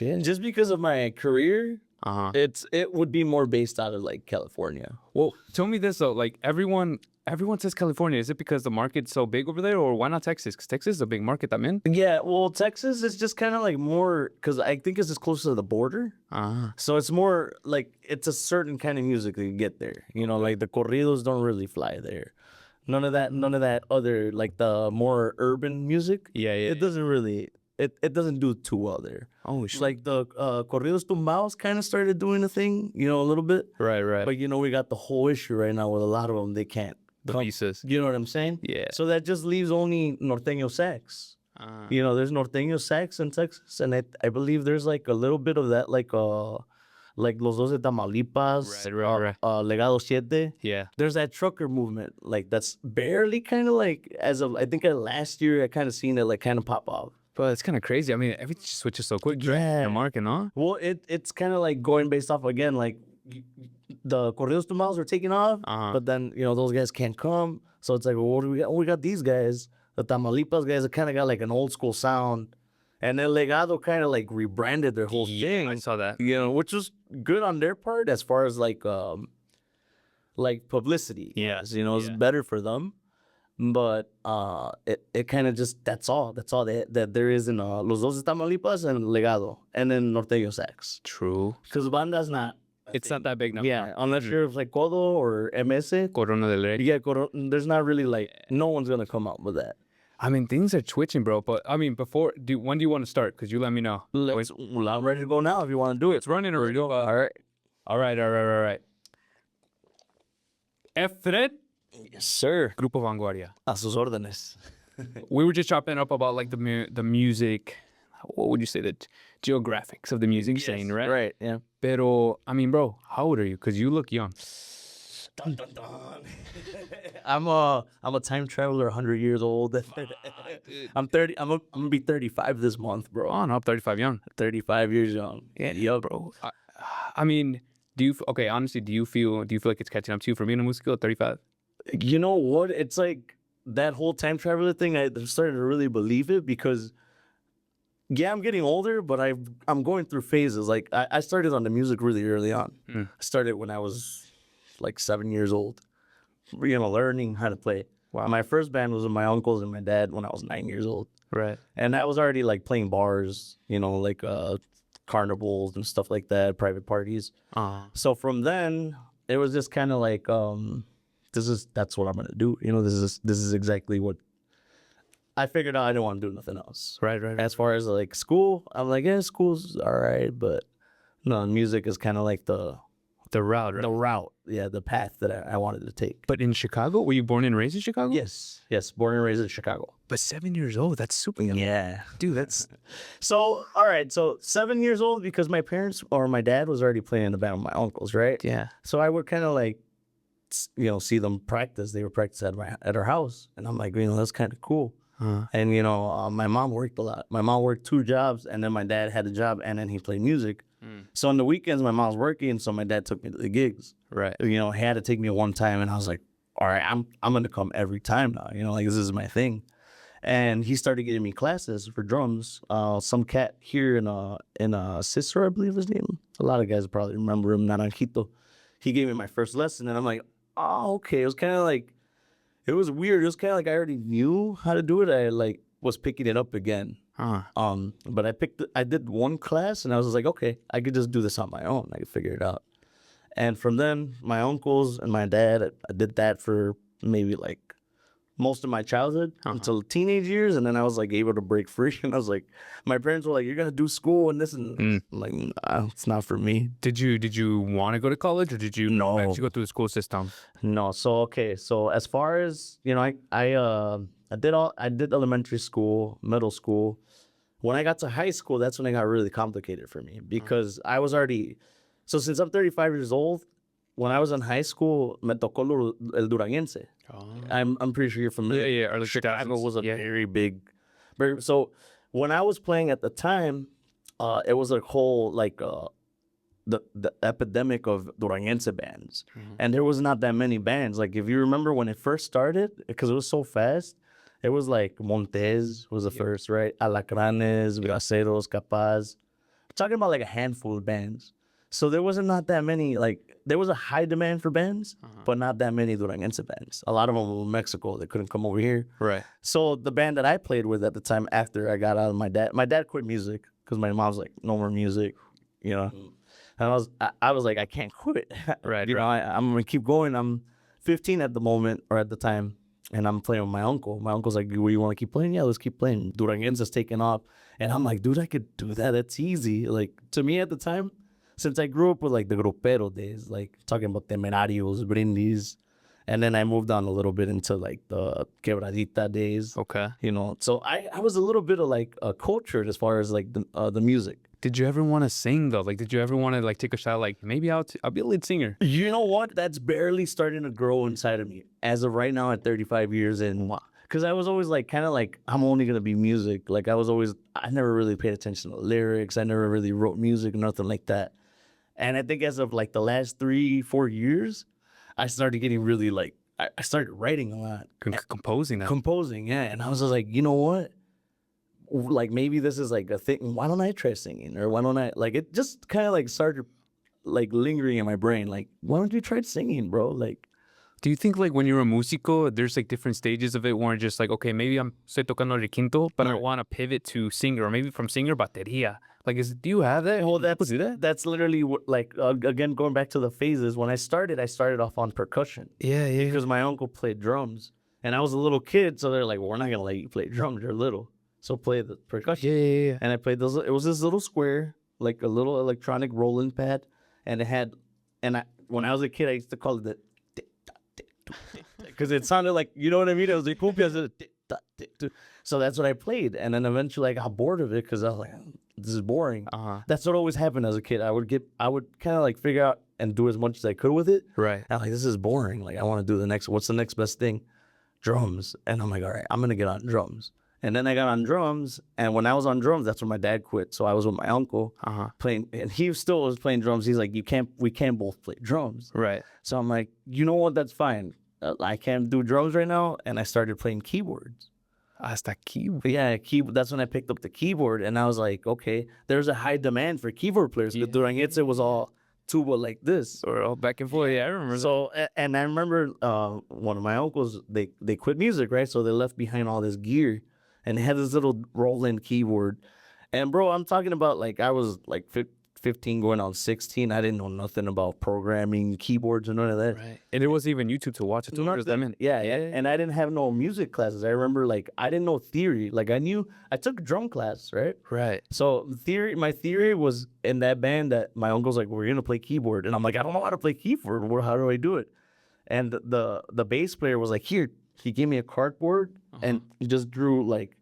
Yeah, just because of my career, Uh-huh. it would be more based out of like California. Well, tell me this though. Like everyone says California. Is it because the market's so big over there, or why not Texas? Because Texas is a big market, también. Yeah, well, Texas is just kind of like more because I think it's just close to the border. So it's more like it's a certain kind of music that you get there. You know, like the corridos don't really fly there. None of that other like the more urban music. Yeah, yeah, It doesn't really it doesn't do too well there. Oh, shit. Like the corridos tumbados kind of started doing a thing, you know, a little bit. Right. But you know, we got the whole issue right now with a lot of them. They can't. The visas. You know what I'm saying? Yeah. So that just leaves only norteño sax. You know, there's norteño sax in Texas, and I believe there's like a little bit of that, like Los Dos de Tamaulipas, Right. Legado Siete. Yeah. There's that trucker movement, like that's barely kind of like as of I think last year I kind of seen it like kind of pop off. But it's kind of crazy. I mean, everything just switches so quick. Yeah. The market, no? Well, it's kind of like going based off again, like the corridos tumbados are taking off, but then you know those guys can't come, so it's like, well, what do we got? Oh, we got these guys, the Tamaulipas guys that kind of got like an old school sound, and then Legado kind of like rebranded their whole thing. I saw that. You know, which was good on their part as far as like publicity. Yeah. You know, it's better for them. But it kind of just that's all that there is in Los Dos de Tamaulipas and Legado, and then Norteño Sax. True. Because Banda's not. It's not that big now. Yeah, unless you're like Codo or MS. Corona del Rey. Yeah, there's not really like no one's gonna come out with that. I mean, things are twitching, bro. But I mean, when do you want to start? Because you let me know. Well, I'm ready to go now if you want to do it. It's running already. All right. Efred. Yes, sir. Grupo Vanguardia. A sus órdenes. We were just chopping up about like the music. What would you say, the geographics of the music scene, right? Right, yeah. Pero, I mean, bro, how old are you? Because you look young. Dun, dun, dun. I'm a time traveler, 100 years old. I'm 30. I'm gonna be 35 this month, bro. Oh no, I'm 35 young. 35 years young. Yeah, bro. I mean, honestly, do you feel like it's catching up to you for being a musical at 35? You know what? It's like that whole time traveler thing. I'm starting to really believe it because, yeah, I'm getting older, but I'm going through phases. Like I started on the music really early on. I started when I was like 7 years old, you know, learning how to play. Wow. My first band was with my uncles and my dad when I was 9 years old. Right. And I was already like playing bars, you know, like carnivals and stuff like that, private parties. So from then it was just kind of like, that's what I'm gonna do. You know, this is exactly what I figured out. I didn't want to do nothing else. Right. As far as like school, I'm like, yeah, school's all right, but no, music is kind of like the route, right? The route, yeah, the path that I wanted to take. But in Chicago, were you born and raised in Chicago? Yes, born and raised in Chicago. But 7 years old, that's super young. Yeah, dude, that's so. All right, so 7 years old because my parents or my dad was already playing in the band with my uncles, right? Yeah. So I would kind of like, you know, see them practice. They were practicing at our house, and I'm like, you know, that's kind of cool. And you know, my mom worked a lot. My mom worked 2 jobs, and then my dad had a job, and then he played music. So on the weekends, my mom's working, so my dad took me to the gigs. Right. You know, he had to take me one time, and I was like, all right, I'm gonna come every time now. You know, like this is my thing. And he started getting me classes for drums. Some cat here in Cicero, I believe his name. A lot of guys probably remember him, Naranjito. He gave me my first lesson, and I'm like, oh, okay. It was kind of like, it was weird. It was kind of like I already knew how to do it. I like was picking it up again. But I did one class, and I was like, okay, I could just do this on my own. I could figure it out. And from then, my uncles and my dad, I did that for maybe like most of my childhood until teenage years, and then I was like able to break free. And I was like, my parents were like, "You're gonna do school and this," and I'm like, nah, it's not for me. Did you want to go to college, or did you actually go through the school system? No. So as far as you know, I did elementary school, middle school. When I got to high school, that's when it got really complicated for me because I was already. So since I'm 35 years old, when I was in high school, me tocó el Duranguense. I'm pretty sure you're familiar. Yeah. Chicago was a very big. So when I was playing at the time, it was a whole like the epidemic of Duranguense bands, and there was not that many bands. Like if you remember when it first started, because it was so fast, it was like Montes was the first, right? Alacranes, Braceros, Capaz. talking about like a handful of bands. So there wasn't not that many. Like there was a high demand for bands, but not that many Duranguense bands. A lot of them were in Mexico. They couldn't come over here. Right. So the band that I played with at the time, after I got out of my dad quit music because my mom's like, no more music, you know. And I was like, I can't quit. Right, You know, I'm gonna keep going. I'm 15 at the moment or at the time, and I'm playing with my uncle. My uncle's like, "You want to keep playing? Yeah, let's keep playing." Duranguense's taking off, and I'm like, "Dude, I could do that. That's easy." Like to me at the time, since I grew up with like the grupero days, like talking about temerarios, brindis, and then I moved on a little bit into like the quebradita days. Okay. You know, so I was a little bit of like cultured as far as like the music. Did you ever want to sing though? Like, did you ever want to like take a shot? Like, maybe I'll be a lead singer. You know what? That's barely starting to grow inside of me as of right now at 35 years in. Because I was always like, kind of like, I'm only going to be music. Like, I never really paid attention to lyrics. I never really wrote music, nothing like that. And I think as of like the last 3-4 years, I started getting really like, I started writing a lot. Composing that. Composing, yeah. And I was just like, you know what? Like maybe this is like a thing. Why don't I try singing? Or why don't I like it? Just kind of like started like lingering in my brain. Like, why don't you try singing, bro? Like, Do you think like when you're a músico, there's like different stages of it where just like, okay, maybe I'm estoy tocando requinto, but I want to pivot to singer, or maybe from singer batería. Like, do you have that? well, People do that? that's literally what, like again going back to the phases. When I started off on percussion Yeah, yeah. because my uncle played drums, and I was a little kid, so they're like, well, we're not gonna let you play drums. You're little, so play the percussion. Yeah. And I played those. It was this little square, like a little electronic rolling pad, and it had. And when I was a kid, I used to call it the, because it sounded like, you know what I mean. It was like cumbia. So that's what I played, and then eventually I got bored of it because I was like, this is boring. That's what always happened as a kid. I would kind of like figure out and do as much as I could with it. Right. And I'm like, this is boring. Like I want to do what's the next best thing? Drums. And I'm like, all right, I'm gonna get on drums. And then I got on drums, and when I was on drums, that's when my dad quit. So I was with my uncle playing, and he still was playing drums. He's like, we can't both play drums. Right. So I'm like, you know what? That's fine. I can't do drums right now, and I started playing keyboards. Hasta keyboard. Yeah, keyboard. That's when I picked up the keyboard, and I was like, okay, there's a high demand for keyboard players. Because Duranguense was all tuba like this, Or all back and forth. Yeah, I remember. so, and I remember one of my uncles, they quit music, right? So they left behind all this gear, and they had this little roll-in keyboard. And bro, I'm talking about like I was like 15 going on 16. I didn't know nothing about programming, keyboards, and none of that. Right. And there wasn't even YouTube to watch it. To understand. Yeah. And I didn't have no music classes. I remember like I didn't know theory. Like I took drum class, right? Right. So my theory was in that band that my uncle's like, we're gonna play keyboard, and I'm like, I don't know how to play keyboard. How do I do it? And the bass player was like, here. He gave me a cardboard and he just drew like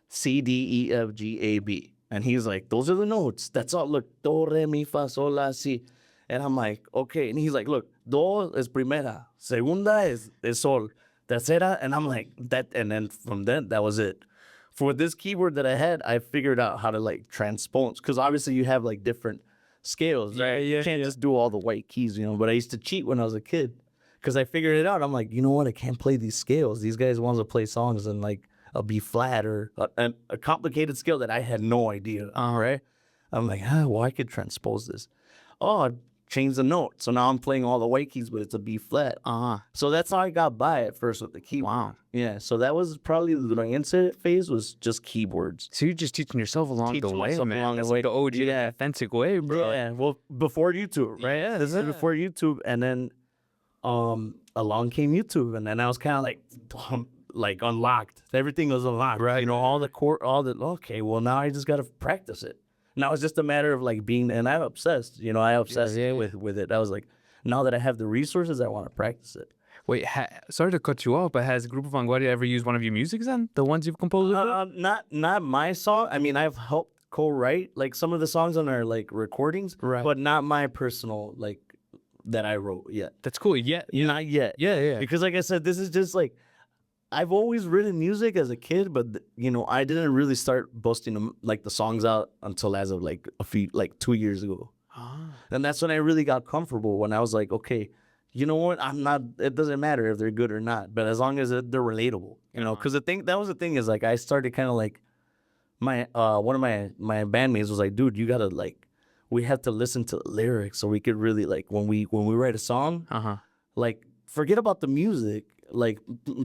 C D E F G A B, and he's like, those are the notes. That's all. Look, do re mi fa sol la si, and I'm like, okay. And he's like, look, do is primera, segunda is sol, tercera, and I'm like that. And then from then that was it. For this keyboard that I had, I figured out how to like transpose, because obviously you have like different scales, right? You can't just do all the white keys, you know. But I used to cheat when I was a kid, because I figured it out. I'm like, you know what? I can't play these scales. These guys want to play songs in like a B flat or a complicated scale that I had no idea. All right. I'm like, well, I could transpose this. Oh, change the note. So now I'm playing all the white keys, but it's a B flat. So that's how I got by at first with the keyboard. Wow. Yeah. So that was probably the Duranguense phase, was just keyboards. So you're just teaching yourself along the way, man. Along That's the way. the OG, authentic way, bro. Yeah. Well, before YouTube, right? Yeah. This is before YouTube, and then along came YouTube, and then I was kind of like unlocked. Everything was unlocked, right? You know, okay, well now I just gotta practice it. Now it's just a matter of like and I'm obsessed. You know, I obsessed with it. I was like, now that I have the resources, I want to practice it. Wait, sorry to cut you off, but has Grupo Vanguardia ever used one of your musics then? The ones you've composed? Not my song. I mean, I've helped co-write like some of the songs on our like recordings, right? But not my personal like that I wrote yet. That's cool. Not yet. Yeah. Because like I said, this is just like, I've always written music as a kid, but you know, I didn't really start busting them like the songs out until as of like 2 years ago. And that's when I really got comfortable, when I was like, okay, you know what? It doesn't matter if they're good or not, but as long as they're relatable, you know, because that was the thing is like, I started kind of like one of my bandmates was like, dude, you gotta like we have to listen to the lyrics so we could really like when we write a song, like forget about the music. Like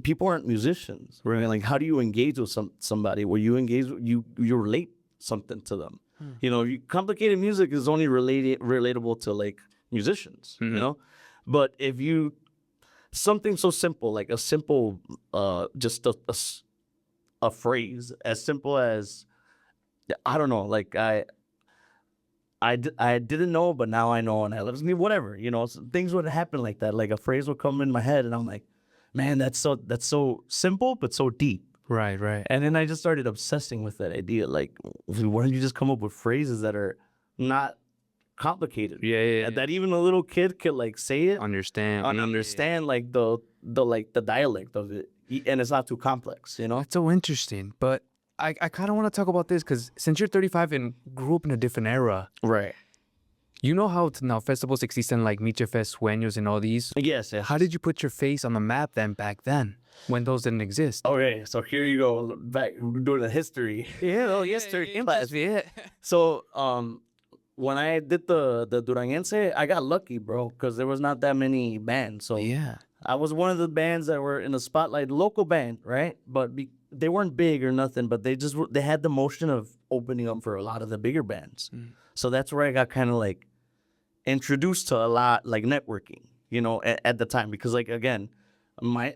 people aren't musicians, right? Like how do you engage with somebody where you engage you relate something to them? You know, complicated music is only relatable to like musicians, you know. But if you something so simple like a simple just a phrase as simple as I don't know, like I didn't know, but now I know, and I love whatever, you know. So things would happen like that. Like a phrase would come in my head, and I'm like, man, that's so simple, but so deep. Right, right. And then I just started obsessing with that idea. Like, why don't you just come up with phrases that are not complicated? Yeah. That even a little kid could like say it, Understand. and understand like the dialect of it, and it's not too complex, you know. That's so interesting. But I kind of want to talk about this because since you're 35 and grew up in a different era, Right. you know how now festivals existen like Miche Fest, Sueños, and all these. Yes. How did you put your face on the map then back then when those didn't exist? Okay, so here you go back doing the history. History class. Yeah. So when I did the Duranguense, I got lucky, bro, because there was not that many bands. So Yeah. I was one of the bands that were in the spotlight, local band, right? But they weren't big or nothing, but they had the motion of opening up for a lot of the bigger bands. So that's where I got kind of like introduced to a lot like networking, you know, at the time, because like again, I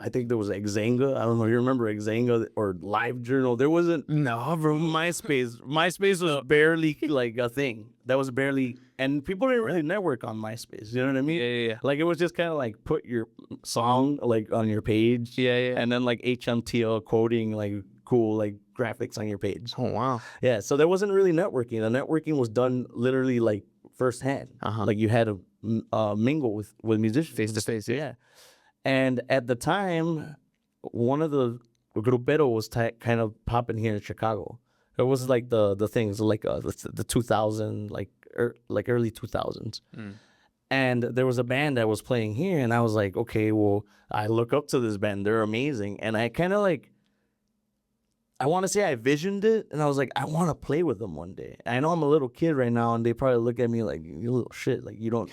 think there was Xanga. I don't know. You remember Xanga or LiveJournal? There wasn't. No, bro. MySpace was barely like a thing. That was barely, and people didn't really network on MySpace. You know what I mean? Yeah. Like it was just kind of like put your song like on your page. Yeah. And then like HMTL quoting like cool like graphics on your page. Oh, wow. Yeah. So there wasn't really networking. The networking was done literally like firsthand. Like you had to mingle with musicians Face to face. Yeah. And at the time, one of the Grupero was kind of popping here in Chicago. It was like the things like the 2000 like early 2000s. And there was a band that was playing here, and I was like, okay, well, I look up to this band. They're amazing, and I kind of like. I want to say I visioned it, and I was like, I want to play with them one day. I know I'm a little kid right now, and they probably look at me like, you little shit, like you don't.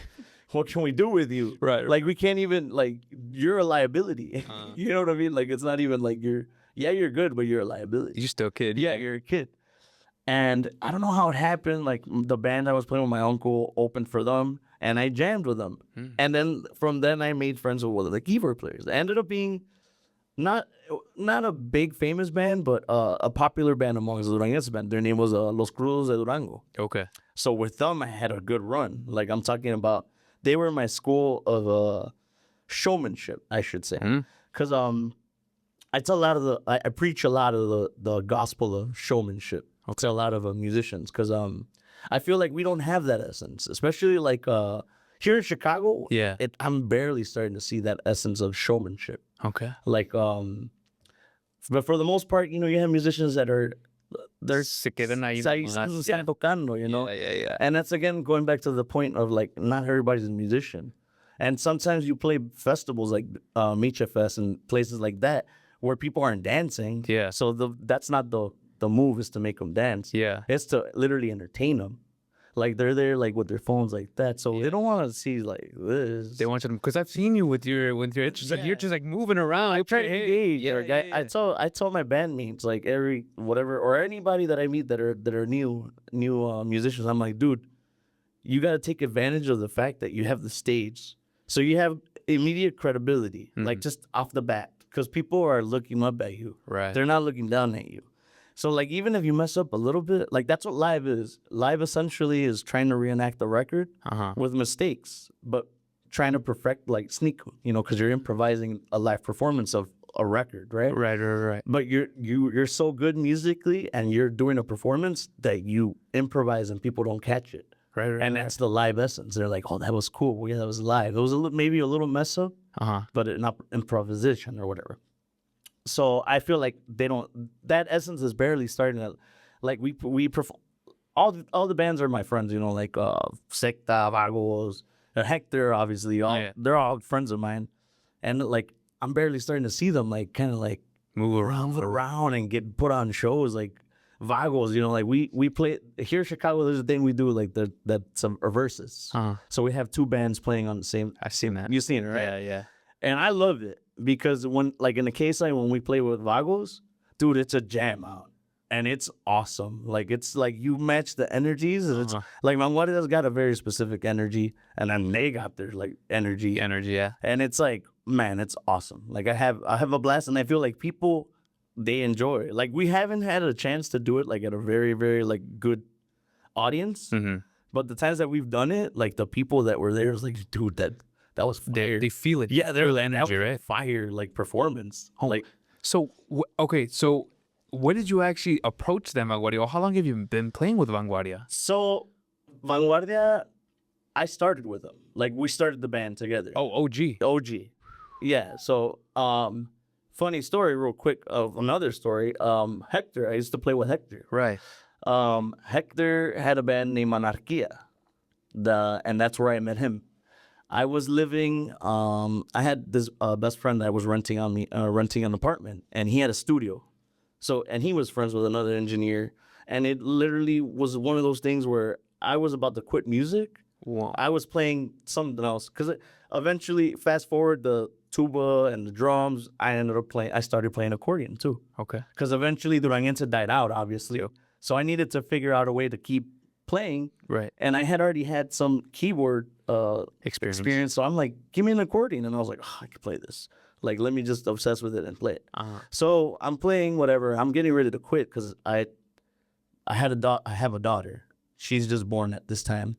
What can we do with you? Right. Like we can't even like you're a liability. You know what I mean? Like it's not even like you're good, but you're a liability. You're still a kid. Yeah, you're a kid. And I don't know how it happened. Like the band I was playing with my uncle opened for them, and I jammed with them. And then from then I made friends with the keyboard players. It ended up being not a big famous band, but a popular band amongst the Duranguense band. Their name was Los Crudos de Durango. Okay. So with them, I had a good run. Like I'm talking about. They were my school of showmanship, I should say, because I tell a lot of I preach a lot of the gospel of showmanship to a lot of musicians, because I feel like we don't have that essence, especially like here in Chicago. Yeah, I'm barely starting to see that essence of showmanship. Okay, like but for the most part, you know, you have musicians that are. They're tocando, you know? Yeah. And that's again going back to the point of like not everybody's a musician. And sometimes you play festivals like Miche Fest and places like that where people aren't dancing. Yeah. So that's not the move, is to make them dance. Yeah. It's to literally entertain them. Like they're there like with their phones like that, so they don't want to see like this. They want you to, because I've seen you with your interest. Like, you're just like moving around. I try to engage. I tell my bandmates like every whatever or anybody that I meet that are new musicians. I'm like, dude, you got to take advantage of the fact that you have the stage, so you have immediate credibility, like just off the bat, because people are looking up at you. Right. They're not looking down at you. So, like, even if you mess up a little bit, like, that's what live is. Live essentially is trying to reenact the record with mistakes, but trying to perfect, like, sneak, you know, because you're improvising a live performance of a record, right? Right. But you're so good musically, and you're doing a performance that you improvise and people don't catch it. Right. And that's the live essence. They're like, oh, that was cool. Yeah, that was live. It was maybe a little mess up, but not improvisation or whatever. So I feel like that essence is barely starting to, like we perform. All the bands are my friends, you know, like Secta, Vagos, Hector, obviously. They're all friends of mine, and like I'm barely starting to see them like kind of like move around and get put on shows. Like Vagos, you know, like we play here in Chicago. There's a thing we do like that's some verses. So we have two bands playing on the same. I've seen that. You've seen it, right? Yeah, yeah. And I love it because when, like in the case line, when we play with Vagos, dude, it's a jam out. And it's awesome. Like it's like you match the energies, and it's like Vanguardia's got a very specific energy, and then they got their like energy. Energy, yeah. And it's like, man, it's awesome. Like I have a blast, and I feel like people they enjoy it. Like we haven't had a chance to do it like at a very, very like good audience. But the times that we've done it, like the people that were there was like, dude, that was fire. They feel it. Yeah, they're energy, right? Fire like performance. Like So okay, so when did you actually approach them, Vanguardia? Or how long have you been playing with Vanguardia? so Vanguardia, I started with them. Like we started the band together. Oh, OG. OG. Yeah. So funny story real quick of another story. Hector, I used to play with Hector. Right. Hector had a band named Anarquia. And that's where I met him. I was living I had this best friend that was renting an apartment, and he had a studio. So and he was friends with another engineer, and it literally was one of those things where I was about to quit music. Wow. I was playing something else because eventually, fast forward the tuba and the drums, I started playing accordion too. Okay. Because eventually the Duranguense died out, obviously. So I needed to figure out a way to keep playing. Right. And I had already had some keyboard Experience. So I'm like, give me an accordion. And I was like, oh, I can play this. Like, let me just obsess with it and play it. So I'm playing whatever. I'm getting ready to quit because I have a daughter. She's just born at this time.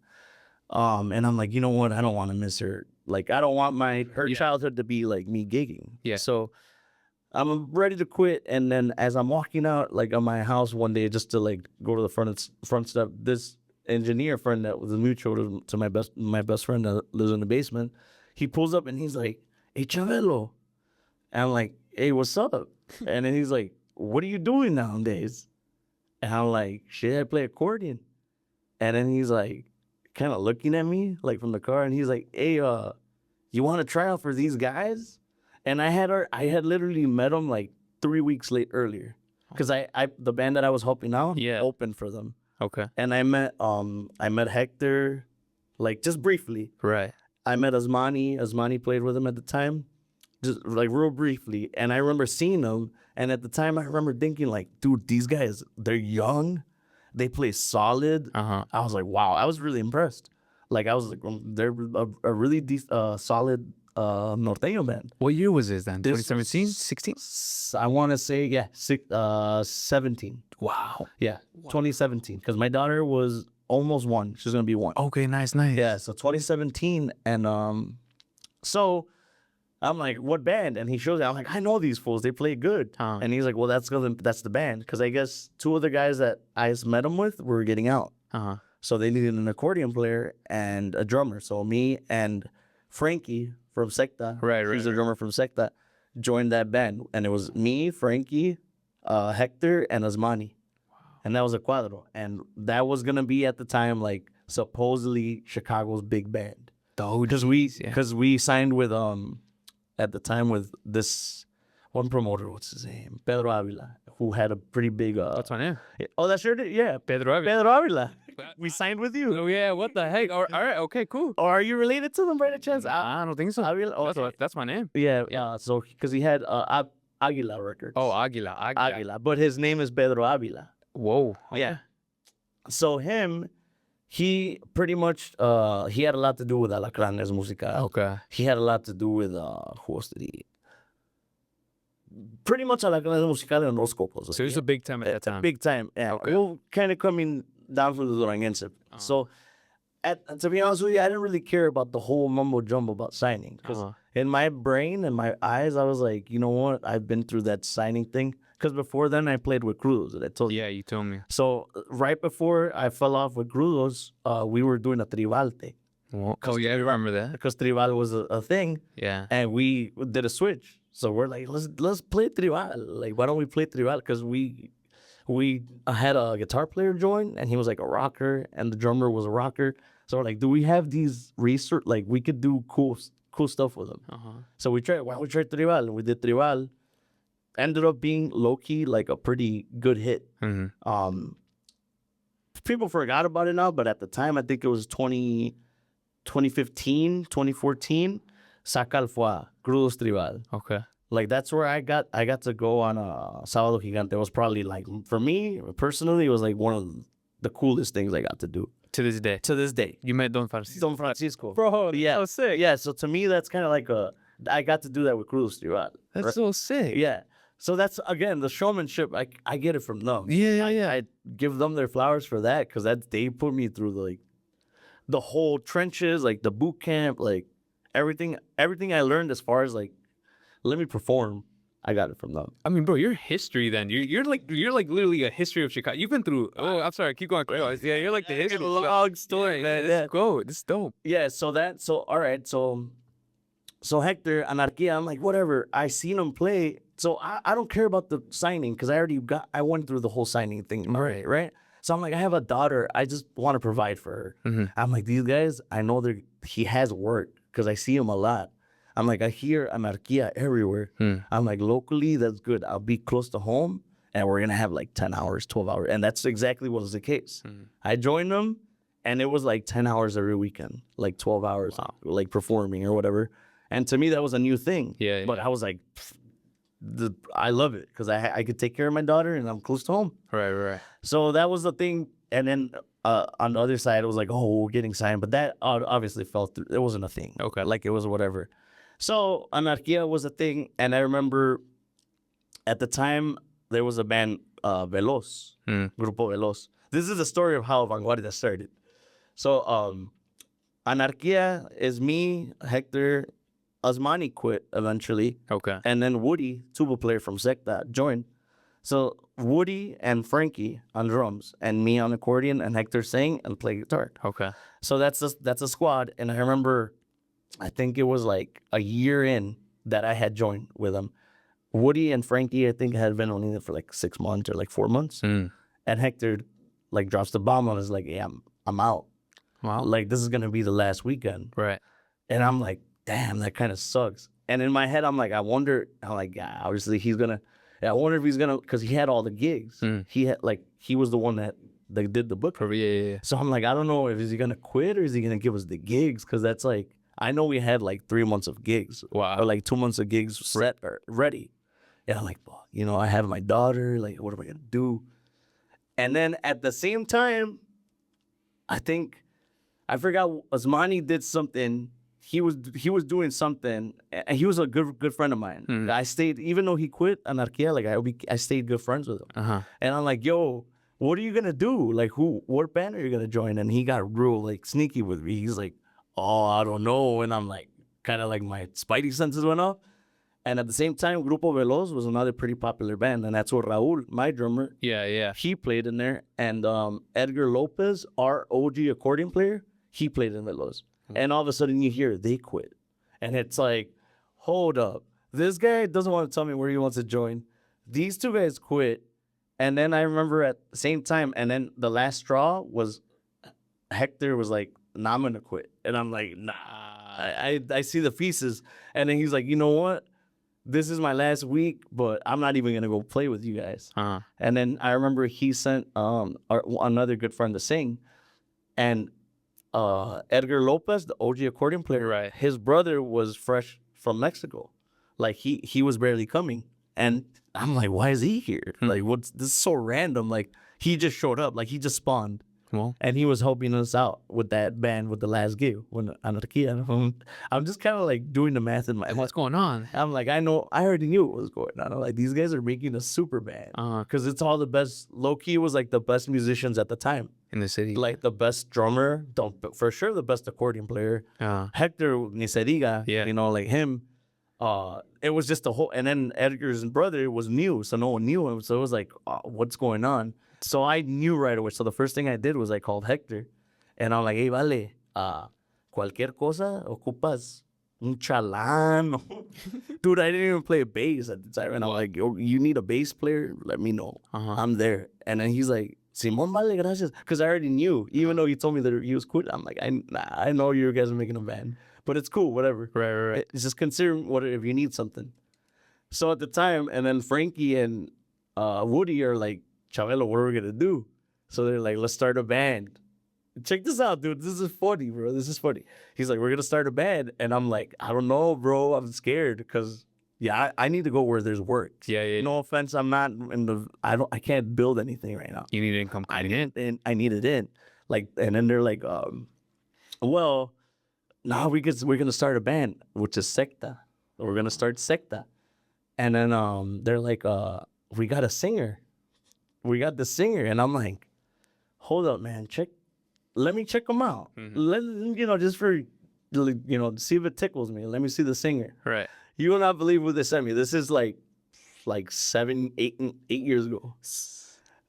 And I'm like, you know what? I don't want to miss her. Like, I don't want her childhood to be like me gigging. Yeah. So I'm ready to quit. And then as I'm walking out, like, of my house one day just to like go to the front step, this engineer friend that was a mutual to my best friend that lives in the basement, he pulls up and he's like, hey, Chabelo. And I'm like, hey, what's up? And then he's like, what are you doing nowadays? And I'm like, shit, I play accordion. And then he's like, kind of looking at me, like from the car, and he's like, hey, you want to try out for these guys? And I had literally met him like 3 weeks earlier. Because the band that I was helping out opened for them. Okay. And I met Hector, like just briefly. Right. I met Asmani. Asmani played with him at the time, just like real briefly. And I remember seeing them. And at the time, I remember thinking like, dude, these guys, they're young. They play solid. I was like, wow. I was really impressed. Like, I was like, they're a really solid norteño band. What year was this then? 2017? 16? I want to say, 17. Wow. Yeah, 2017. Because my daughter was almost 1. She's going to be 1. Okay, nice. Yeah, so 2017. And so I'm like, what band? And he shows me. I'm like, I know these fools. They play good. And he's like, well, that's the band. Because I guess 2 of the guys that I met him with were getting out. So they needed an accordion player and a drummer. So me and Frankie from Secta, he's a drummer from Secta, joined that band. And it was me, Frankie, Hector, and Asmani. And that was a cuadro. And that was going to be at the time, like, supposedly Chicago's big band. Because we signed with, at the time, with this one promoter, what's his name? Pedro Avila, who had a pretty big... That's my name. Oh, that's your name? Yeah. Pedro Avila. Pedro Avila. We signed with you. Oh, yeah. What the heck? All right. Okay, cool. Or are you related to them by any chance? I don't think so. Avila? Oh, that's my name. Yeah. So, because he had Aguila Records. Oh, Aguila. But his name is Pedro Avila. Whoa. Yeah. So he pretty much, he had a lot to do with Alacranes Musical. Okay. He had a lot to do with, who else did he? Pretty much Alacranes Musical and Los Copos. So it was a big time at that time. Big time, yeah. Okay. Well, kind of coming down from the Duranguense. So, to be honest with you, I didn't really care about the whole mumbo jumbo about signing. Because in my brain and my eyes, I was like, you know what? I've been through that signing thing. Because before then, I played with Crudos. That I told you. Yeah, you told me. So right before I fell off with Crudos, we were doing a tribal thing. Oh, yeah, I remember that. Because tribal was a thing. Yeah. And we did a switch. So we're like, let's play tribal. Like, why don't we play tribal? Because we had a guitar player join, and he was like a rocker, and the drummer was a rocker. So we're like, do we have these research? Like, we could do cool stuff with them. So we tried. Why don't we try tribal? And we did tribal. ended up being low-key like a pretty good hit. Mm-hmm. People forgot about it now, but at the time, I think it was 2015, 2014, Sacal Fua, Crudos Tribal. Okay. Like that's where I got to go on a Sábado Gigante. It was probably like, for me personally, it was like one of the coolest things I got to do To this day. to this day. You met Don Francisco. Don Francisco. Bro, Yeah. that's so sick. Yeah, so to me that's kind of like I got to do that with Crudos Tribal. That's right? so sick. Yeah. So that's, again, the showmanship. I get it from them. Yeah. I give them their flowers for that, because they put me through the whole trenches, like the boot camp, like everything I learned as far as like, let me perform. I got it from them. I mean, bro, your history then. You're like literally a history of Chicago. You've been through. Oh, I'm sorry. Keep going. Yeah, you're like the history. It's a long story, man. Yeah. Go. This is dope. Yeah. So all right. So Hector, Anarquia, I'm like, whatever. I seen him play. So I don't care about the signing, because I went through the whole signing thing. Right. So I'm like, I have a daughter. I just want to provide for her. Mm-hmm. I'm like, these guys, I know he has work, because I see him a lot. I'm like, I hear Anarquia everywhere. I'm like, locally, that's good. I'll be close to home, and we're going to have like 10 hours, 12 hours. And that's exactly what was the case. I joined them, and it was like 10 hours every weekend, like 12 hours, like performing or whatever. And to me, that was a new thing. Yeah. But I was like, I love it, because I could take care of my daughter, and I'm close to home. Right. So that was the thing. And then on the other side, it was like, oh, we're getting signed. But that obviously fell through. It wasn't a thing. Okay. Like, it was whatever. So Anarquia was a thing. And I remember at the time, there was a band, Veloz, Grupo Veloz. This is the story of how Vanguardia started. So Anarquia is me, Hector. Osmani quit eventually. Okay. And then Woody, tuba player from Secta, joined. So Woody and Frankie on drums, and me on accordion, and Hector sing and play guitar. Okay. So that's a squad. And I remember, I think it was like a year in that I had joined with them. Woody and Frankie, I think, had been only there for like 6 months or like 4 months. And Hector like drops the bomb on us, like, yeah, I'm out. Wow. Like, this is gonna be the last weekend. Right. And I'm like, damn, that kind of sucks. And in my head, I'm like, yeah, obviously I wonder if he's gonna, because he had all the gigs. He was the one that did the book. Yeah. So I'm like, I don't know if is he gonna quit or is he gonna give us the gigs? Because that's like, I know we had like 3 months of gigs. Wow. Or like 2 months of gigs set or ready. And I'm like, well, I have my daughter. Like, what am I gonna do? And then at the same time, I forgot, Osmani did something. He was doing something, and he was a good friend of mine. I stayed, even though he quit Anarquia, like I stayed good friends with him. And I'm like, yo, what are you gonna do? Like, what band are you gonna join? And he got real like sneaky with me. He's like, oh, I don't know. And I'm like, kind of like my spidey senses went off. And at the same time, Grupo Veloz was another pretty popular band, and that's where Raul, my drummer, Yeah. he played in there. And Edgar Lopez, our OG accordion player, he played in Veloz. And all of a sudden you hear they quit. And it's like, hold up. This guy doesn't want to tell me where he wants to join. These two guys quit. And then I remember at the same time, and then the last straw was Hector was like, nah, I'm going to quit. And I'm like, nah, I see the pieces. And then he's like, you know what? This is my last week, but I'm not even going to go play with you guys. And then I remember he sent another good friend to sing. And Edgar Lopez, the OG accordion player, Right. his brother was fresh from Mexico. Like, he was barely coming. And I'm like, why is he here? Like, this is so random. Like, he just showed up. Like, he just spawned. Well, And he was helping us out with that band with the last gig, when Anarquia. I'm just kind of like doing the math in my head. what's going on? I'm like, I already knew what was going on. I'm like, these guys are making a super band. Because it's all the best. Low-key was like the best musicians at the time. In the city. Like the best drummer, for sure the best accordion player. Hector Niseriga, Yeah. like him. It was just a whole, and then Edgar's brother was new, so no one knew him. So it was like, what's going on? So I knew right away. So the first thing I did was I called Hector, and I'm like, hey, vale, cualquier cosa ocupas un chalán. Dude, I didn't even play bass at the time. And I'm like, yo, you need a bass player? Let me know. I'm there. And then he's like, Simón, vale, gracias. Because I already knew, even though he told me that he was quit. I'm like, I know you guys are making a band. But it's cool, whatever. Right. It's just consider if you need something. So at the time, and then Frankie and Woody are like, Chabelo, what are we gonna do? So they're like, let's start a band. Check this out, dude. This is funny, bro. This is funny. He's like, we're gonna start a band, and I'm like, I don't know, bro. I'm scared because I need to go where there's work. Yeah. No offense, I'm not in the. I can't build anything right now. You need income. I didn't, and I need it in. Like, and then they're like, well, no, we're gonna start a band, which is Secta. We're gonna start Secta, and then they're like, we got a singer. We got the singer, and I'm like, hold up, man, let me check him out. Just for see if it tickles me. Let me see the singer. Right. You will not believe what they sent me. This is like 8 years ago.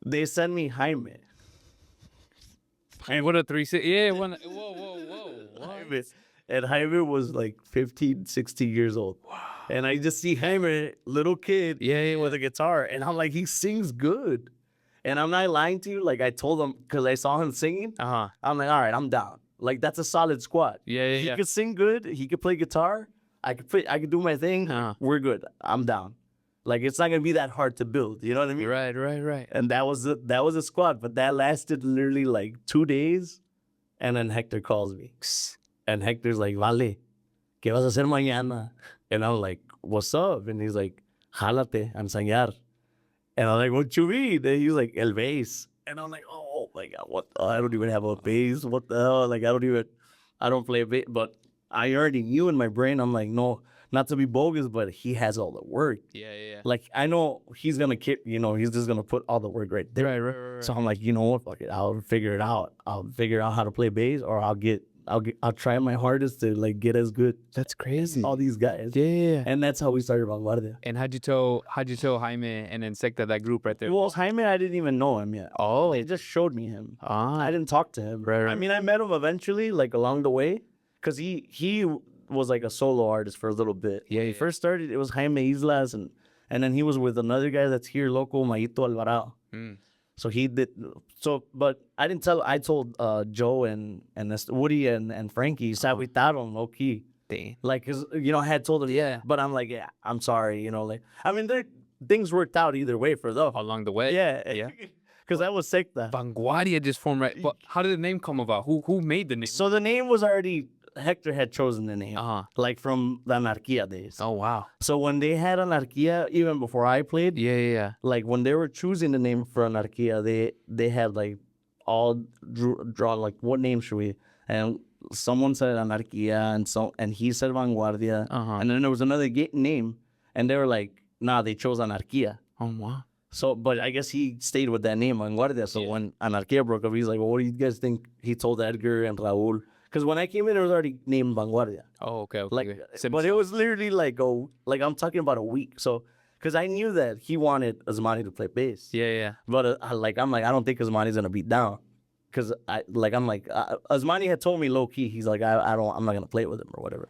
They sent me Jaime. And what a 360. Yeah. Whoa. Jaime. And Jaime was like 15, 16 years old. Wow. And I just see Jaime, little kid, with a guitar. And I'm like, he sings good. And I'm not lying to you. Like, I told him, because I saw him singing. I'm like, all right, I'm down. Like, that's a solid squad. Yeah. He could sing good. He could play guitar. I could do my thing. We're good. I'm down. Like, it's not gonna be that hard to build. You know what I mean? Right. And that was a squad. But that lasted literally like 2 days. And then Hector calls me. And Hector's like, Vale, ¿qué vas a hacer mañana? And I'm like, what's up? And he's like, jálate a ensayar. And I'm like, what you mean? And he's like, el bass. And I'm like, oh my God, what? I don't even have a bass. What the hell? Like, I don't play a bass. But I already knew in my brain, I'm like, no, not to be bogus, but he has all the work. Yeah. Like, I know he's going to he's just going to put all the work right there. Right. So I'm like, you know what? Fuck it. I'll figure it out. I'll figure out how to play bass, or I'll try my hardest to like get as good. That's crazy. All these guys. Yeah. And that's how we started Vanguardia. And how'd you tell Jaime and then Secta, that group right there? Well, Jaime, I didn't even know him yet. Oh. They just showed me him. I I didn't talk to him. Right. I mean, I met him eventually, like along the way, because he was like a solo artist for a little bit. Yeah. When he first started, it was Jaime Islas, and then he was with another guy that's here local, Mayito Alvarado. So he did. But I didn't tell. I told Joe and Woody and Frankie, se agüitaron, low key. Like, cause I had told them, but I'm like, I'm sorry, like, I mean, things worked out either way for them. Along the way. Yeah. Because that was Secta. Vanguardia just formed, right? But how did the name come about? Who made the name? So the name was already, Hector had chosen the name. Like from the Anarquia days. Oh, wow. So when they had Anarquia, even before I played, Yeah. like when they were choosing the name for Anarquia, they had like all drawn like, what name should we? And someone said Anarquia, and he said Vanguardia. And then there was another name, and they were like, nah, they chose Anarquia. Oh, wow. So, but I guess he stayed with that name, Vanguardia. So when Anarquia broke up, he's like, well, what do you guys think? He told Edgar and Raul. Because when I came in, it was already named Vanguardia. Oh, okay. Like, but it was literally like, I'm talking about a week. So, because I knew that he wanted Asmani to play bass. Yeah. But I'm like, I don't think Asmani's gonna beat down. Because Asmani had told me low key, he's like, I'm not gonna play with him or whatever.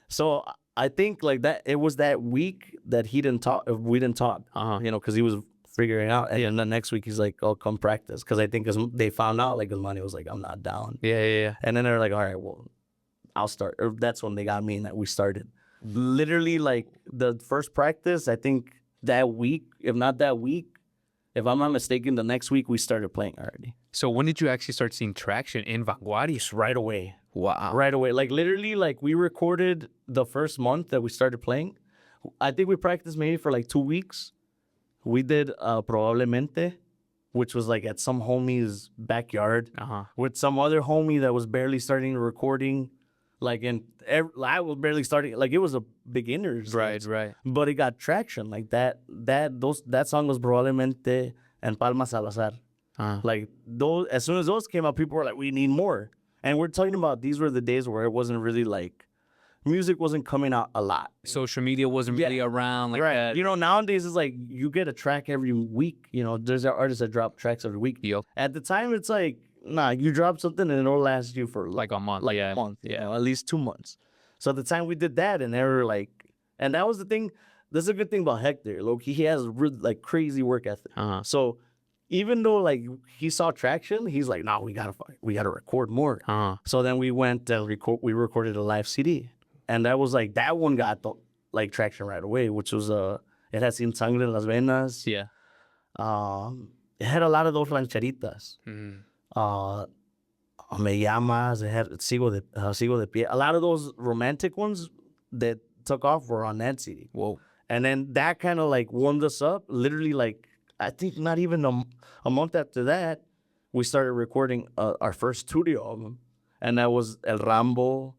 So I think like that, it was that week that we didn't talk, because he was figuring out. And then next week he's like, oh, come practice. Because I think they found out like Asmani was like, I'm not down. Yeah. And then they're like, all right, well, I'll start. Or that's when they got me and that we started. Literally like the first practice, I think that week, if not that week, if I'm not mistaken, the next week we started playing already. So when did you actually start seeing traction in Vanguardia? Just right away. Wow. Right away. Like literally, like we recorded the first month that we started playing. I think we practiced maybe for like 2 weeks. We did Probablemente, which was like at some homie's backyard with some other homie that was barely starting recording. Like I was barely starting. Like it was a beginner's. Right. But it got traction. Like that song was Probablemente and Palma Salazar. Like those, as soon as those came out, people were like, we need more. And we're talking about, these were the days where it wasn't really like, music wasn't coming out a lot. Social media wasn't really around like that. Nowadays it's like you get a track every week. There's artists that drop tracks every week. Yep. At the time, it's like, nah, you drop something and it'll last you for like a month. A month, at least 2 months. So at the time we did that, and they were like, and that was the thing. That's a good thing about Hector. Look, he has really, like crazy work ethic. So even though like he saw traction, he's like, no, we gotta record more. So then we went and we recorded a live CD. And that was like, that one got like traction right away, which was it had Sin Sangre en las Venas. Yeah. It had a lot of those rancheritas. Mm. Me Llamas. It had Sigo de Pie. A lot of those romantic ones that took off were on that CD. Whoa. And then that kind of like warmed us up. Literally, like, I think not even a month after that, we started recording our first studio album. And that was El Rambo,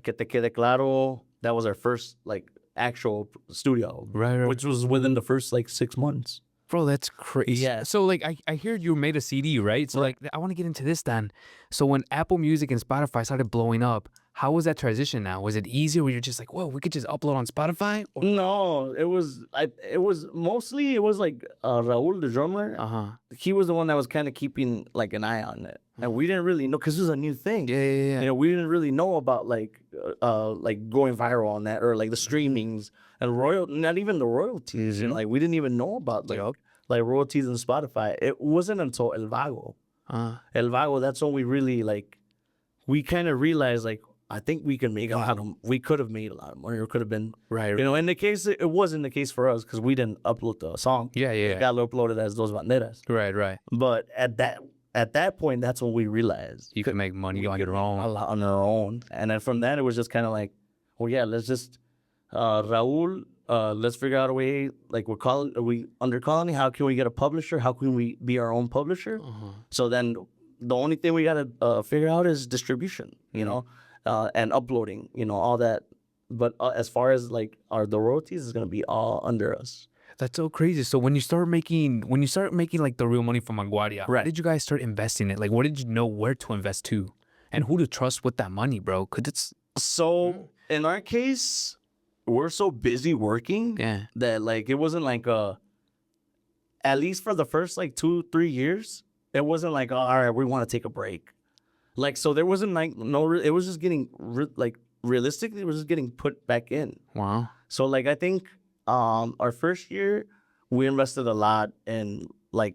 Que Te Quede Claro. That was our first like actual studio album. Right. Which was within the first like 6 months. Bro, that's crazy. Yeah. So like I hear you made a CD, right? So like I want to get into this then. So when Apple Music and Spotify started blowing up, how was that transition now? Was it easier where you're just like, whoa, we could just upload on Spotify? Or... No, it was mostly like Raul, the drummer. He was the one that was kind of keeping like an eye on it, and we didn't really know because it was a new thing. Yeah. You know, we didn't really know about like going viral on that or like the streamings and not even the royalties. You know, like we didn't even know about like royalties and Spotify. It wasn't until El Vago. El Vago, that's when we really like we kind of realized like. I think we could have made a lot of money, or could have been right. You know, in the case, it wasn't the case for us because we didn't upload the song. Yeah. It got uploaded as Dos Banderas. Right. But at that point, that's when we realized you could make money on your own. A lot on our own, and then from that, it was just kind of like, well, yeah, let's just Raul. Let's figure out a way. Like are we under Colony? How can we get a publisher? How can we be our own publisher? So then, the only thing we gotta figure out is distribution. You know. And uploading, you know, all that. But as far as like the royalties is gonna be all under us. That's so crazy. So when you start making like the real money from Vanguardia, right? How did you guys start investing it? Like, what did you know where to invest to, and who to trust with that money, bro? Cause it's so in our case, we're so busy working that like it wasn't like at least for the first like 2-3 years, it wasn't like all right, we want to take a break. Like, so there wasn't like it was just getting realistically, it was just getting put back in. Wow. So like, I think our first year, we invested a lot in like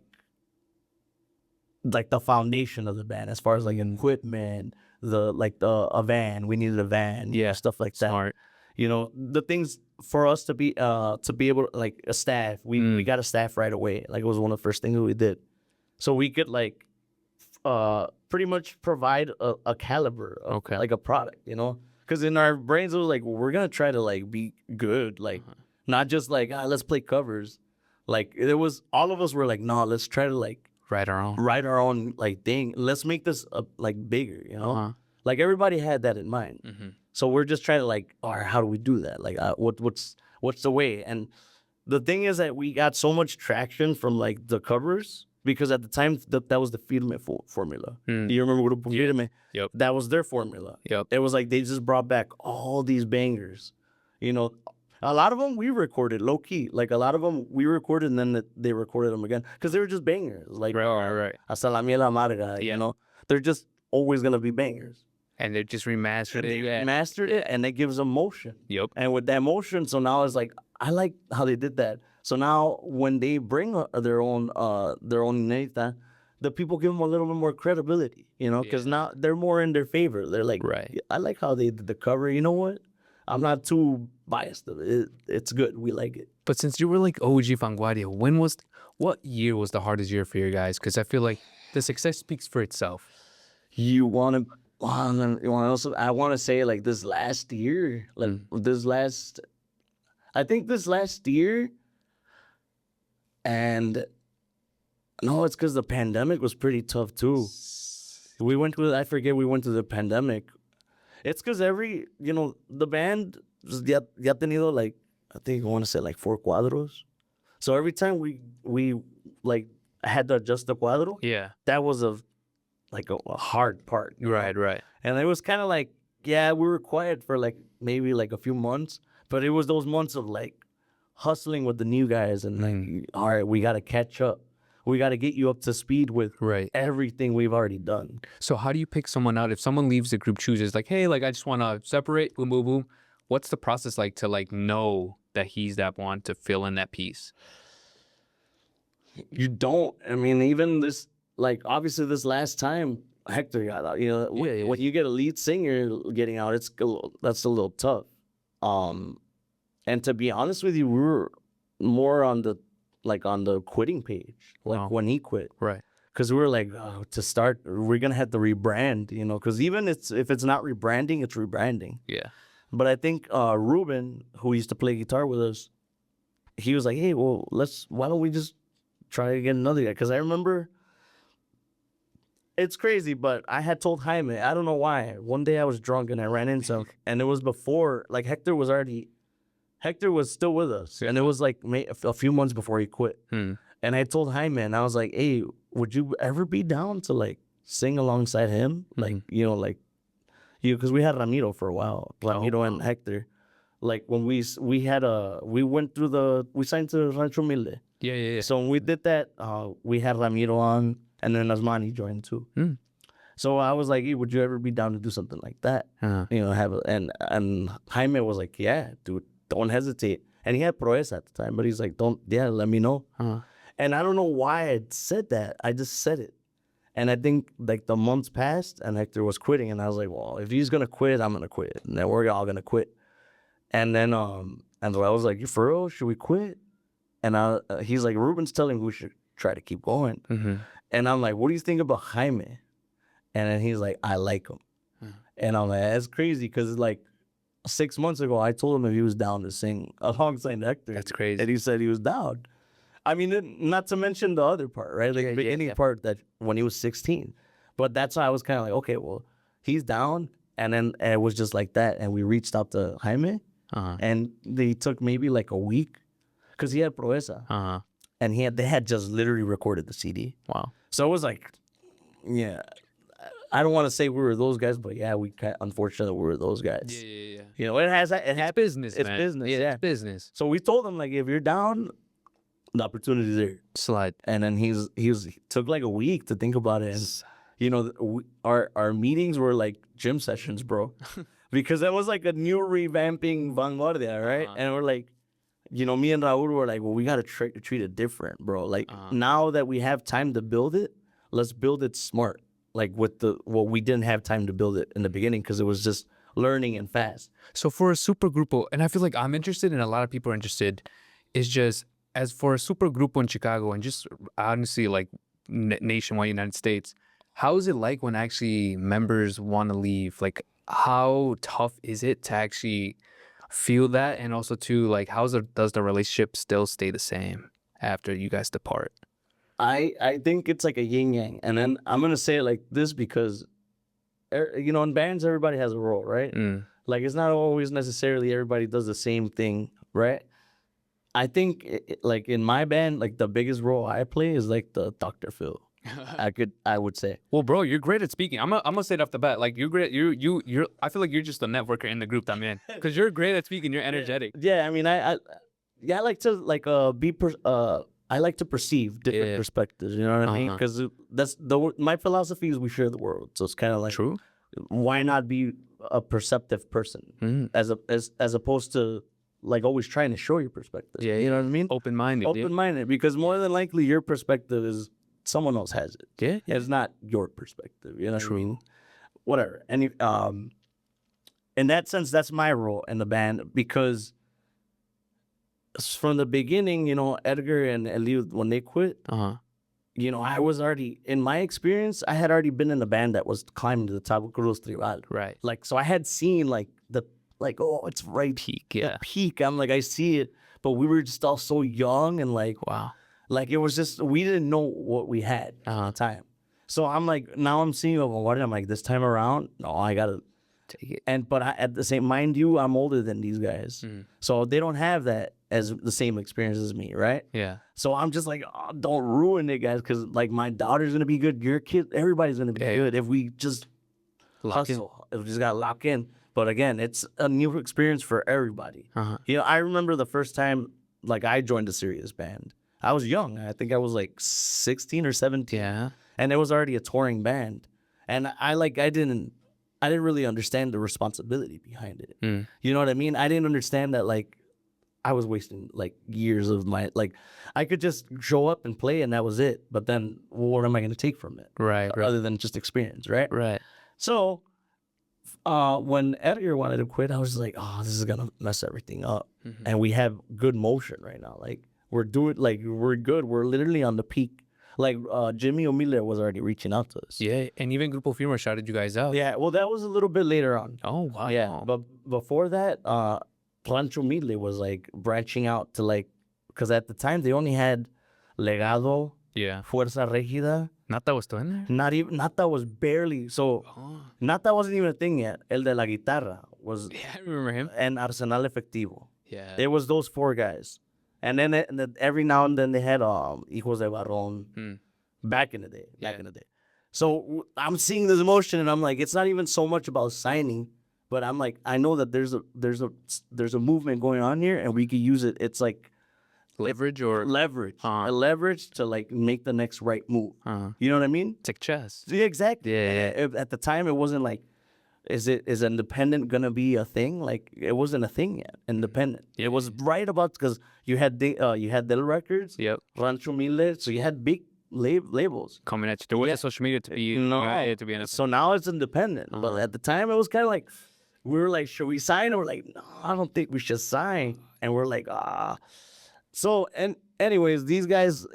the foundation of the band, as far as like equipment, a van. We needed a van, stuff like that. Smart. You know, the things for us to be able to, like a staff. We got a staff right away. Like it was one of the first things we did, so we could like pretty much provide a caliber of like a product, you know, because in our brains it was like, well, we're gonna try to like be good, like not just like let's play covers. Like it was, all of us were like, no, let's try to like write our own like thing. Let's make this like bigger, you know. Like everybody had that in mind. So we're just trying to like, all right, how do we do that? Like what's the way? And the thing is that we got so much traction from like the covers. Because at the time, that was the Firme formula. You remember Grupo Firme? Yep. That was their formula. Yep. It was like they just brought back all these bangers. You know, a lot of them we recorded low key. Like a lot of them we recorded and then they recorded them again because they were just bangers. Like right. Hasta la miel amarga. You know, they're just always gonna be bangers. And they just remastered it. Remastered it, and it gives them motion. Yep. And with that motion, so now it's like I like how they did that. So now when they bring their own Neta, the people give them a little bit more credibility, you know, because now they're more in their favor. They're like, I like how they did the cover. You know what? I'm not too biased of it. It's good. We like it. But since you were like OG Vanguardia, what year was the hardest year for you guys? Because I feel like the success speaks for itself. I want to say like this last year, I think this last year. And no, it's because the pandemic was pretty tough too. We went through the pandemic. It's because the band ya tenido like, I think I want to say like 4 cuadros. So every time we like had to adjust the cuadro, that was a hard part. Right. And it was kind of like, we were quiet for like maybe like a few months, but it was those months of like hustling with the new guys and like, all right, we got to catch up. We got to get you up to speed with everything we've already done. So how do you pick someone out? If someone leaves the group, chooses like, hey, like I just want to separate, boom, boom, boom. What's the process like to like know that he's that one to fill in that piece? You don't. I mean, even this, like obviously this last time Hector got out, you know, when you get a lead singer getting out, that's a little tough. And to be honest with you, we were more on the quitting page, like Wow. when he quit. Right. Because we were like, oh, to start, we're gonna have to rebrand, you know. Because even if it's not rebranding, it's rebranding. Yeah. But I think Ruben, who used to play guitar with us, he was like, hey, well, why don't we just try to get another guy? Because I remember, it's crazy, but I had told Jaime, I don't know why. One day I was drunk and I ran into him, and it was before, like Hector was still with us, and it was like a few months before he quit. And I told Jaime, and I was like, hey, would you ever be down to like sing alongside him? Like, you know, like because we had Ramiro for a while, Ramiro and Hector. Like when we signed to Rancho Humilde. Yeah. So when we did that, we had Ramiro on, and then Asmani joined too. So I was like, hey, would you ever be down to do something like that? You know, and Jaime was like, yeah, dude, don't hesitate. And he had Proeza at the time, but he's like, let me know. And I don't know why I said that. I just said it. And I think like the months passed and Hector was quitting. And I was like, well, if he's going to quit, I'm going to quit. And then we're all going to quit. And then and I was like, you for real? Should we quit? And he's like, Ruben's telling me we should try to keep going. And I'm like, what do you think about Jaime? And then he's like, I like him. And I'm like, that's crazy because like 6 months ago, I told him if he was down to sing alongside Hector. That's crazy. And he said he was down. I mean, not to mention the other part, right? Like the beginning part that when he was 16. But that's why I was kind of like, okay, well, he's down. And then it was just like that. And we reached out to Jaime. And they took maybe like a week because he had Proeza. And they had just literally recorded the CD. Wow. So it was like, yeah, I don't want to say we were those guys, but yeah, unfortunately we were those guys. Yeah. You know, it's Business, it's man. business. Yeah, Yeah, it's business. So we told him like, if you're down, the opportunity's there. Slide. And then he took like a week to think about it. And you know, our meetings were like gym sessions, bro, because that was like a new revamping Vanguardia, right? And we're like, you know, me and Raul were like, well, we gotta treat it different, bro. Like now that we have time to build it, let's build it smart. Like we didn't have time to build it in the beginning because it was just learning and fast. So for a super grupo, and I feel like I'm interested and a lot of people are interested, is just as for a super grupo in Chicago and just honestly like nationwide United States, how is it like when actually members want to leave? Like how tough is it to actually feel that? And also too, like does the relationship still stay the same after you guys depart? I think it's like a yin yang, and then I'm gonna say it like this because, you know, in bands everybody has a role, right? Like it's not always necessarily everybody does the same thing, right? I think like in my band, like the biggest role I play is like the Dr. Phil. I would say. Well, bro, you're great at speaking. I'm gonna say it off the bat. Like you're great. You're. I feel like you're just a networker in the group that I'm in because you're great at speaking. You're energetic. Yeah, I mean, I like to like I like to perceive different perspectives. You know what I mean? Because my philosophy is we share the world. So it's kind of like, true. Why not be a perceptive person as opposed to like always trying to show your perspective? Yeah, you know what I mean? Open-minded. Open-minded, because more than likely your perspective is someone else has it. Yeah, it's not your perspective. You know what I mean? Whatever. And in that sense, that's my role in the band because from the beginning, you know, Edgar and Eli, when they quit, you know, I was already, in my experience, I had already been in a band that was climbing to the top of Cruz Tribal. Right. Like, so I had seen like oh, it's right peak. The peak. I'm like, I see it, but we were just all so young and like, wow. Like it was just, we didn't know what we had at the time. So I'm like, now I'm seeing Vanguardia. I'm like, this time around, no, I gotta take it. But at the same, mind you, I'm older than these guys, so they don't have that as the same experience as me, right? Yeah. So I'm just like, oh, don't ruin it, guys, because like my daughter's gonna be good, your kid, everybody's gonna be good if we just hustle. If we just gotta lock in. But again, it's a new experience for everybody. You know, I remember the first time like I joined a serious band. I was young. I think I was like 16 or 17. Yeah. And it was already a touring band. And I didn't really understand the responsibility behind it. You know what I mean? I didn't understand that like I was wasting like years of my, like I could just show up and play and that was it. But then what am I going to take from it? Right. Other than just experience, right? Right. So When Edgar wanted to quit, I was like, oh, this is gonna mess everything up. And we have good motion right now. Like we're good. We're literally on the peak. Like Jimmy O'Meara was already reaching out to us. Yeah, and even Grupo Firma shouted you guys out. Yeah, well, that was a little bit later on. Oh wow. Yeah, but before that, Plancho Midley was like branching out to like, because at the time they only had Legado, Yeah. Fuerza Regida. Nata was still in there. Not even Nata was barely so. Nata wasn't even a thing yet. El de la Guitarra was, Yeah, I remember him. and Arsenal Efectivo. Yeah. It was those four guys, and then every now and then they had Hijos de Barron. Back in the day. So I'm seeing this motion, and I'm like, it's not even so much about signing, but I'm like, I know that there's a movement going on here, and we could use it. It's like Leverage or leverage, a leverage to like make the next right move. uh, You know what I mean? it's like chess. Yeah, exactly. Yeah. At the time, it wasn't like, is independent gonna be a thing? Like it wasn't a thing yet. Independent. It was right about because you had Del Records, Yep. Rancho Mille, so you had big labels. Coming at you. There wasn't social media to be to be in. So now it's independent. But at the time, it was kind of like, we were like, should we sign? And we're like, no, I don't think we should sign. And we're like, ah. So, and anyways, these guys,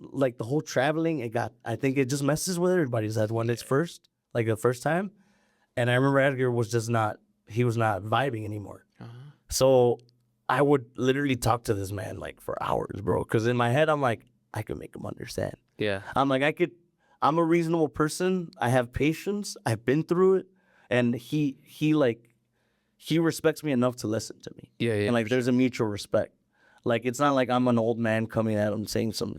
like the whole traveling, I think it just messes with everybody's head when it's like the first time. And I remember Edgar was he was not vibing anymore. So I would literally talk to this man like for hours, bro. Because in my head, I'm like, I could make him understand. Yeah. I'm like, I'm a reasonable person. I have patience. I've been through it. And he respects me enough to listen to me. Yeah. And like, there's a mutual respect. Like, it's not like I'm an old man coming at him saying some,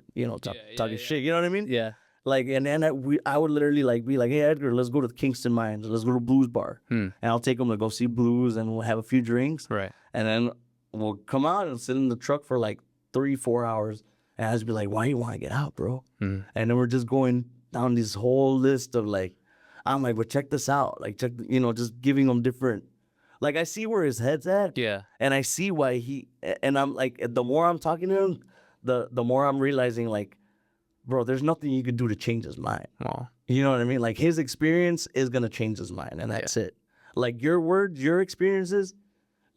talking shit. You know what I mean? Yeah. Like, and then I would literally like be like, hey, Edgar, let's go to the Kingston Mines. Let's go to Blues Bar. And I'll take him to go see blues and we'll have a few drinks. Right. And then we'll come out and sit in the truck for like 3-4 hours. And I'll just be like, why you want to get out, bro? And then we're just going down this whole list of like, I'm like, but check this out. Like, just giving him different. Like, I see where his head's at. Yeah. And I see why and I'm like, the more I'm talking to him, the more I'm realizing, like, bro, there's nothing you could do to change his mind. Well. You know what I mean? Like, his experience is going to change his mind, and that's it. Like, your words, your experiences,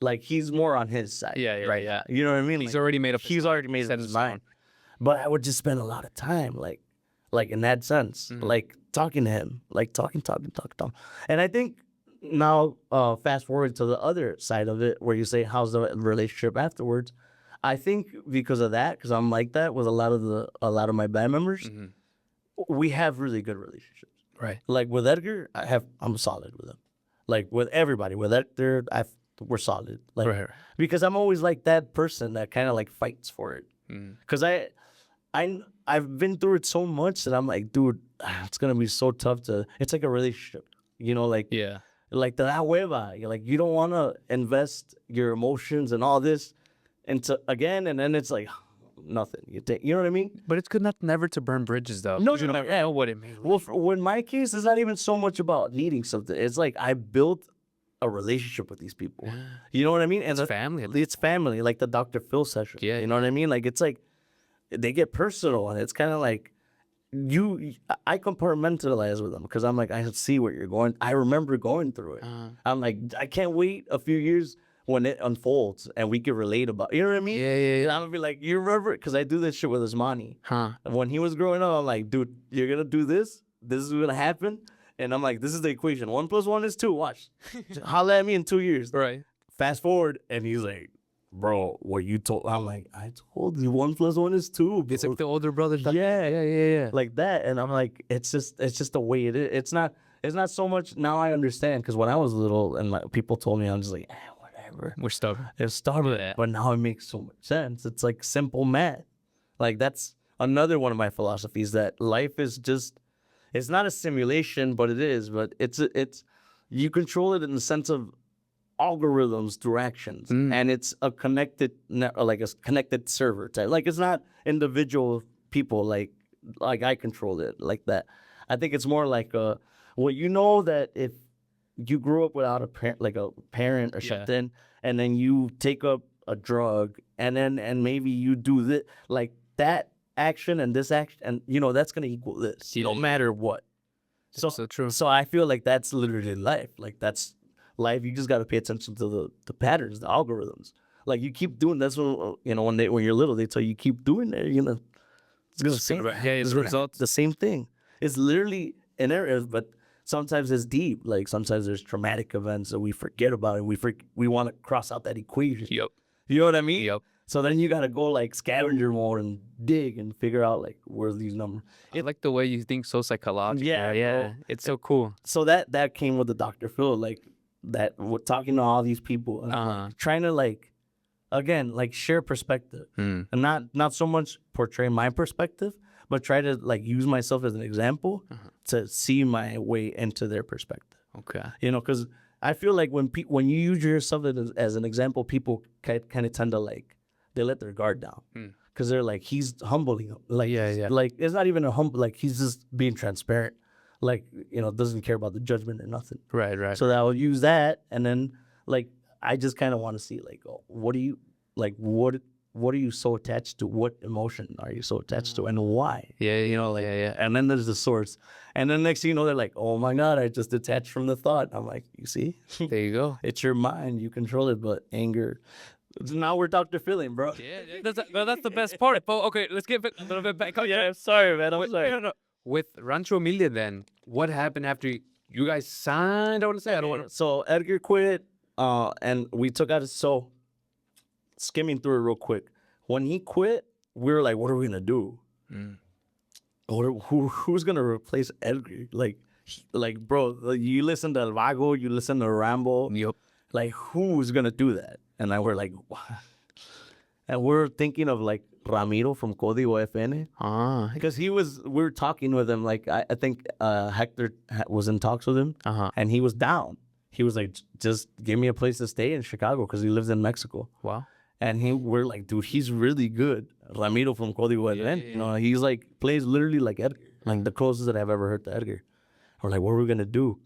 like, he's more on his side. Yeah. Right. Yeah. You know what I mean? He's already made up. He's already made up his mind. But I would just spend a lot of time, like in that sense, like talking to him, like talking. And I think now, fast forward to the other side of it, where you say, how's the relationship afterwards? I think because of that, because I'm like that with a lot of my band members, we have really good relationships. Right. Like with Edgar, I'm solid with him. Like with everybody, with Edgar, we're solid. Like, Right. because I'm always like that person that kind of like fights for it. Because I've been through it so much that I'm like, dude, it's gonna be so tough it's like a relationship, like Yeah. like the la hueva. You're like, you don't want to invest your emotions and all this into again, and then it's like nothing. You know what I mean? But it's good never to burn bridges, though. No, you no, never know what it means. Well, in my case, it's not even so much about needing something. It's like I built a relationship with these people. You know what I mean? And It's family. It's family, like the Dr. Phil session. Yeah. You know what I mean? Like, it's like they get personal, and it's kind of like I compartmentalize with them because I'm like, I see what you're going. I remember going through it. I'm like, I can't wait a few years when it unfolds and we can relate about. You know what I mean? Yeah. And I'm gonna be like, you remember? Because I do this shit with Ismani. When he was growing up, I'm like, dude, you're gonna do this. This is gonna happen. And I'm like, this is the equation. 1 + 1 is 2. Watch. Holla at me in 2 years. Right. Fast forward, and he's like, bro, what you told? I'm like, I told you 1 + 1 is 2. Bro. It's like the older brother. Yeah. Like that, and I'm like, it's just the way it is. It's not so much. Now I understand because when I was little and people told me, I'm just like, whatever. We're stubborn. It's stubborn, Yeah. but now it makes so much sense. It's like simple math. Like that's another one of my philosophies that life is just. It's not a simulation, but it is. But it's you control it in the sense of algorithms through actions, and it's a connected server type. Like it's not individual people like I control it like that. I think it's more like that if you grew up without a parent or something, and then you take up a drug, and maybe you do this like that action and this action, and that's gonna equal this. No matter what. So true. So I feel like that's literally life. Like that's life. You just got to pay attention to the patterns, the algorithms. Like you keep doing. That's when when you're little, they tell you keep doing it. It's gonna Just same. right. Yeah, It's the gonna results. the same thing. It's literally an error, but sometimes it's deep. Like sometimes there's traumatic events that we forget about, and we want to cross out that equation. Yep. You know what I mean? Yep. So then you gotta go like scavenger mode and dig and figure out like where's these numbers. I like the way you think so psychological. Yeah, Yeah. bro. It's so cool. So that came with the Dr. Phil, like that we're talking to all these people and trying to like again like share perspective and not so much portray my perspective, but try to like use myself as an example to see my way into their perspective. Okay. Because I feel like when you use yourself as an example, people kind of tend to like they let their guard down because they're like he's humbling them. Like like it's not even a humble, like he's just being transparent, like doesn't care about the judgment or nothing. Right. So that I'll use that, and then like I just kind of want to see like what do you like what are you so attached to? What emotion are you so attached to, and why? Yeah. Yeah. And then there's the source, and then next thing you know, they're like, "Oh my God, I just detached from the thought." I'm like, "You see, There you go. it's your mind, you control it." But anger, now we're Dr. Feeling, bro. Yeah. That's the best part. But okay, let's get a little bit back. Yeah, sorry, man. I'm sorry. No. With Rancho Emilia, then what happened after you guys signed? I want to say I don't want to. So Edgar quit, and we took out his so skimming through it real quick. When he quit, we were like, "What are we gonna do? Who's gonna replace Edgar?" Like, bro, you listen to El Vago, you listen to Rambo. Yep. Like, who's gonna do that? And we're like, what? And we're thinking of like Ramiro from Código FN. Because we were talking with him. Like, I think Hector was in talks with him, and he was down. He was like, just give me a place to stay in Chicago because he lives in Mexico. Wow. And we're like, dude, he's really good. Ramiro from Código FN. He's like, plays literally like Edgar, like the closest that I've ever heard to Edgar. We're like, what are we going to do?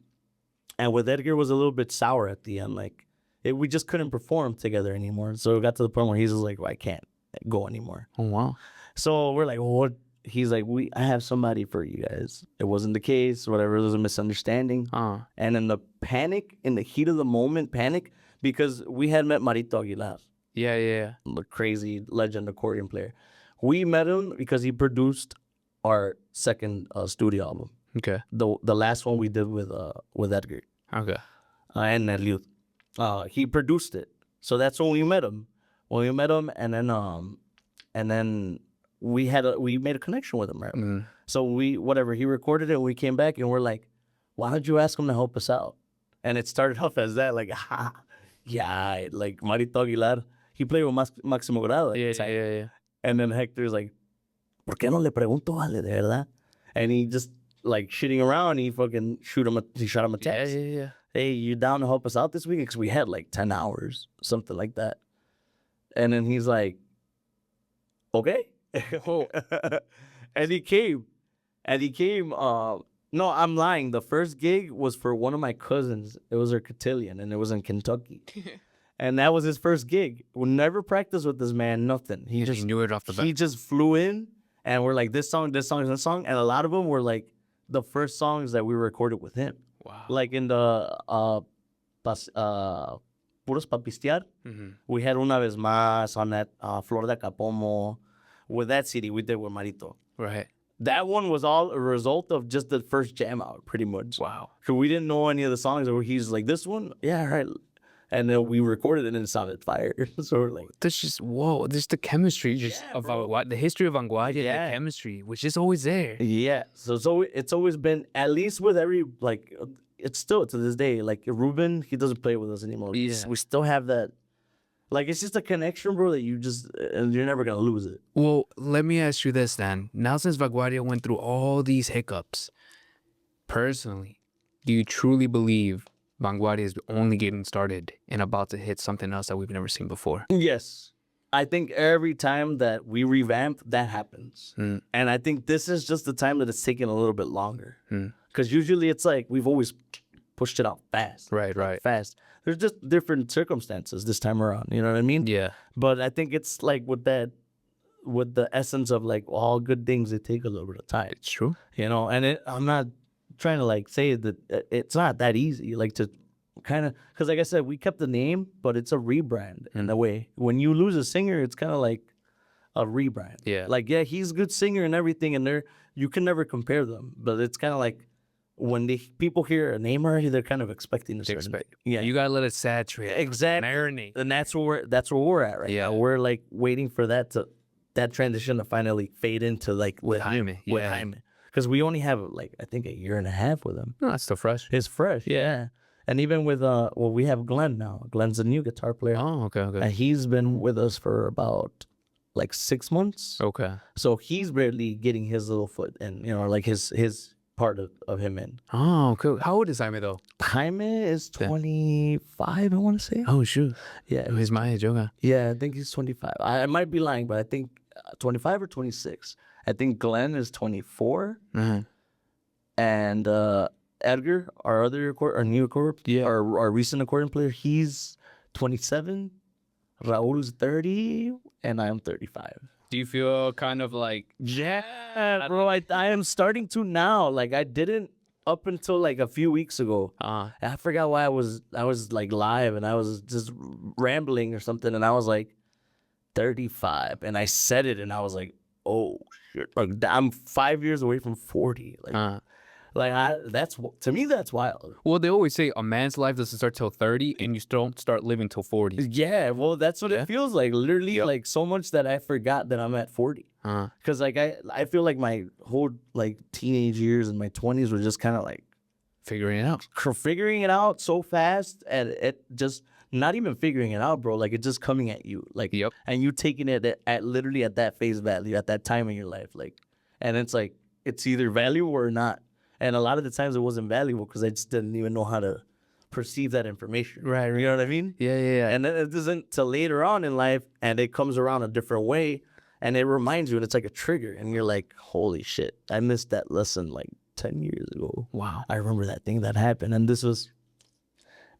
And with Edgar was a little bit sour at the end. Like, we just couldn't perform together anymore. So it got to the point where he's just like, well, I can't go anymore. Oh, wow. So we're like, well, what? He's like, I have somebody for you guys. It wasn't the case, whatever. There was a misunderstanding. And in the panic, in the heat of the moment, because we had met Marito Aguilar. Yeah. The crazy legend accordion player. We met him because he produced our second studio album. Okay. The last one we did with Edgar. Okay. And Nerliud. He produced it. So that's when we met him. And then we made a connection with him, right? So he recorded it and we came back and we're like, why don't you ask him to help us out? And it started off as that, like, like Marito Aguilar. He played with Máximo Grado. Yeah. And then Hector's like, ¿por qué no le pregunto, vale, de verdad? And he just, like, shitting around, he fucking shot him a text. Yeah. Hey, you down to help us out this week? Because we had, like, 10 hours, something like that. And then he's like, okay. And he came. No, I'm lying. The first gig was for one of my cousins. It was her cotillion, and it was in Kentucky. And that was his first gig. We never practiced with this man, nothing. He just knew it off the bat. He just flew in, and we're like, this song. And a lot of them were like the first songs that we recorded with him. Wow. Like in the Puros Pa Pistear, we had Una Vez Más on that Flor de Capomo. With that CD, we did with Marito. Right. That one was all a result of just the first jam out, pretty much. Wow. So we didn't know any of the songs. Or he's like, this one? Yeah, right. And then we recorded it and it sounded fire. So we're like, That's just, whoa, there's the chemistry of the history of Vanguardia, the chemistry, which is always there. Yeah. So it's always been, at least with every, like, it's still to this day, like Ruben, he doesn't play with us anymore. Yeah. We still have that. Like, it's just a connection, bro, that and you're never going to lose it. Well, let me ask you this then. Now, since Vanguardia went through all these hiccups, personally, do you truly believe Vanguardia is only getting started and about to hit something else that we've never seen before? Yes. I think every time that we revamp, that happens. And I think this is just the time that it's taking a little bit longer. Because usually it's like we've always pushed it out fast. Right. Fast. There's just different circumstances this time around. You know what I mean? Yeah. But I think it's like with the essence of like all good things, they take a little bit of time. It's true. And I'm not trying to like say that it's not that easy, like to kind of, because like I said, we kept the name, but it's a rebrand in a way. When you lose a singer, it's kind of like a rebrand. Yeah. Like, yeah, he's a good singer and everything, and you can never compare them. But it's kind of like when people hear a name already, they're kind of expecting a certain thing. Yeah, You gotta let it saturate. exactly. Marinate. And that's where we're at right now. We're like waiting for that transition to finally fade into like with Jaime, with yeah. Jaime, because we only have like I think a year and a half with him. No, that's still fresh. It's fresh, yeah. And even with we have Glenn now. Glenn's a new guitar player. Oh, okay, okay. And he's been with us for about like 6 months. Okay. So he's barely getting his little foot in, like his part of him in. Oh, cool. How old is Jaime though? Jaime is 25, I want to say. Oh shoot. Yeah. Oh, he's my age, okay. Yeah, I think he's 25. I might be lying, but I think 25 or 26. I think Glenn is 24. And Edgar, our new accordion, our recent accordion player, he's 27. Raul's 30, and I'm 35. Do you feel kind of like Yeah, bro, I am starting to now. Like I didn't up until like a few weeks ago. I forgot why I was like live and I was just rambling or something, and I was like 35, and I said it, and I was like, oh shit, like I'm 5 years away from 40. That's to me that's wild. Well, they always say a man's life doesn't start till 30 and you don't start living till 40. Yeah, well, that's what it feels like. Literally, like so much that I forgot that I'm at 40. Because like I feel like my whole like teenage years and my 20s were just kind of like Figuring it out. so fast, and it just not even figuring it out, bro. Like it's just coming at you, like and you taking it at literally at that face value at that time in your life, like, and it's like it's either valuable or not. And a lot of the times it wasn't valuable because I just didn't even know how to perceive that information. Right. You know what I mean? Yeah. And then it isn't till later on in life, and it comes around a different way, and it reminds you, and it's like a trigger, and you're like, holy shit, I missed that lesson like 10 years ago. Wow. I remember that thing that happened, and this was,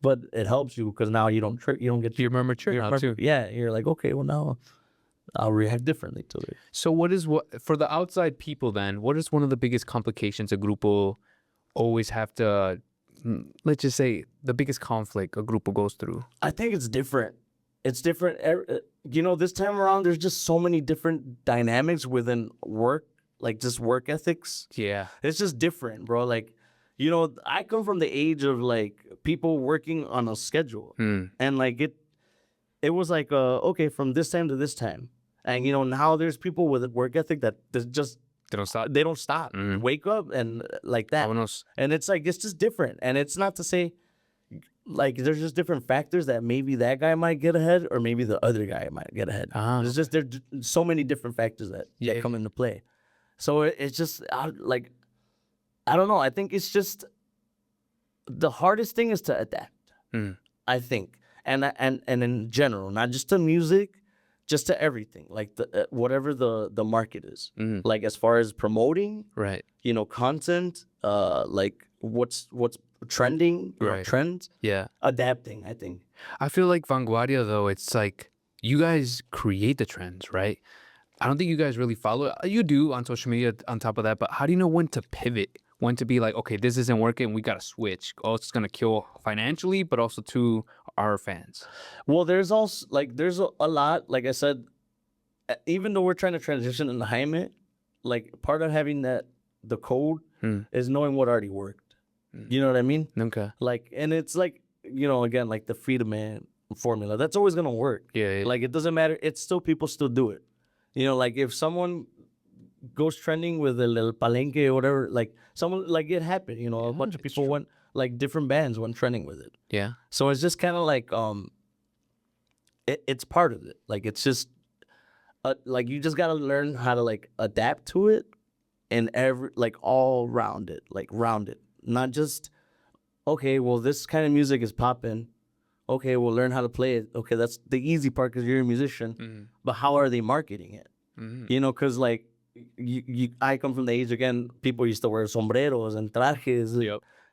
but it helps you because now you don't get You're more mature now too. Yeah, you're like, okay, well now I'll react differently to it. So what for the outside people then, what is one of the biggest complications a grupo always have to, let's just say, the biggest conflict a grupo goes through? I think it's different. It's different. This time around, there's just so many different dynamics within work, like just work ethics. Yeah. It's just different, bro. Like, I come from the age of like people working on a schedule, and like it was like okay, from this time to this time, and now there's people with a work ethic that just they don't stop. Wake up and like that. Vámonos. And it's like it's just different, and it's not to say like there's just different factors that maybe that guy might get ahead or maybe the other guy might get ahead. There's so many different factors that come into play. So it's just like I don't know. I think it's just the hardest thing is to adapt. I think, and in general, not just to music, just to everything, like whatever the market is. Like as far as promoting, right? Content, like what's trending, trends. Yeah, adapting. I think. I feel like Vanguardia though, it's like you guys create the trends, right? I don't think you guys really follow it. You do on social media on top of that, but how do you know when to pivot? When to be like, okay, this isn't working, we gotta switch. Oh, it's gonna kill financially, but also to our fans. Well, there's also like there's a lot. Like I said, even though we're trying to transition into Jaime, like part of having the code is knowing what already worked. You know what I mean? Okay. Like, and it's like again, like the Freedom Man formula. That's always gonna work. Yeah. Like it doesn't matter. It's still people still do it. Like if someone goes trending with El Palenque or whatever, like someone like it happened. A bunch of people went like different bands went trending with it. Yeah. So it's just kind of like it's part of it. Like it's just like you just gotta learn how to like adapt to it and all round it, like round it, not just okay. Well, this kind of music is popping. Okay, we'll learn how to play it. Okay, that's the easy part because you're a musician. But how are they marketing it? Because like I come from the age again. People used to wear sombreros and trajes,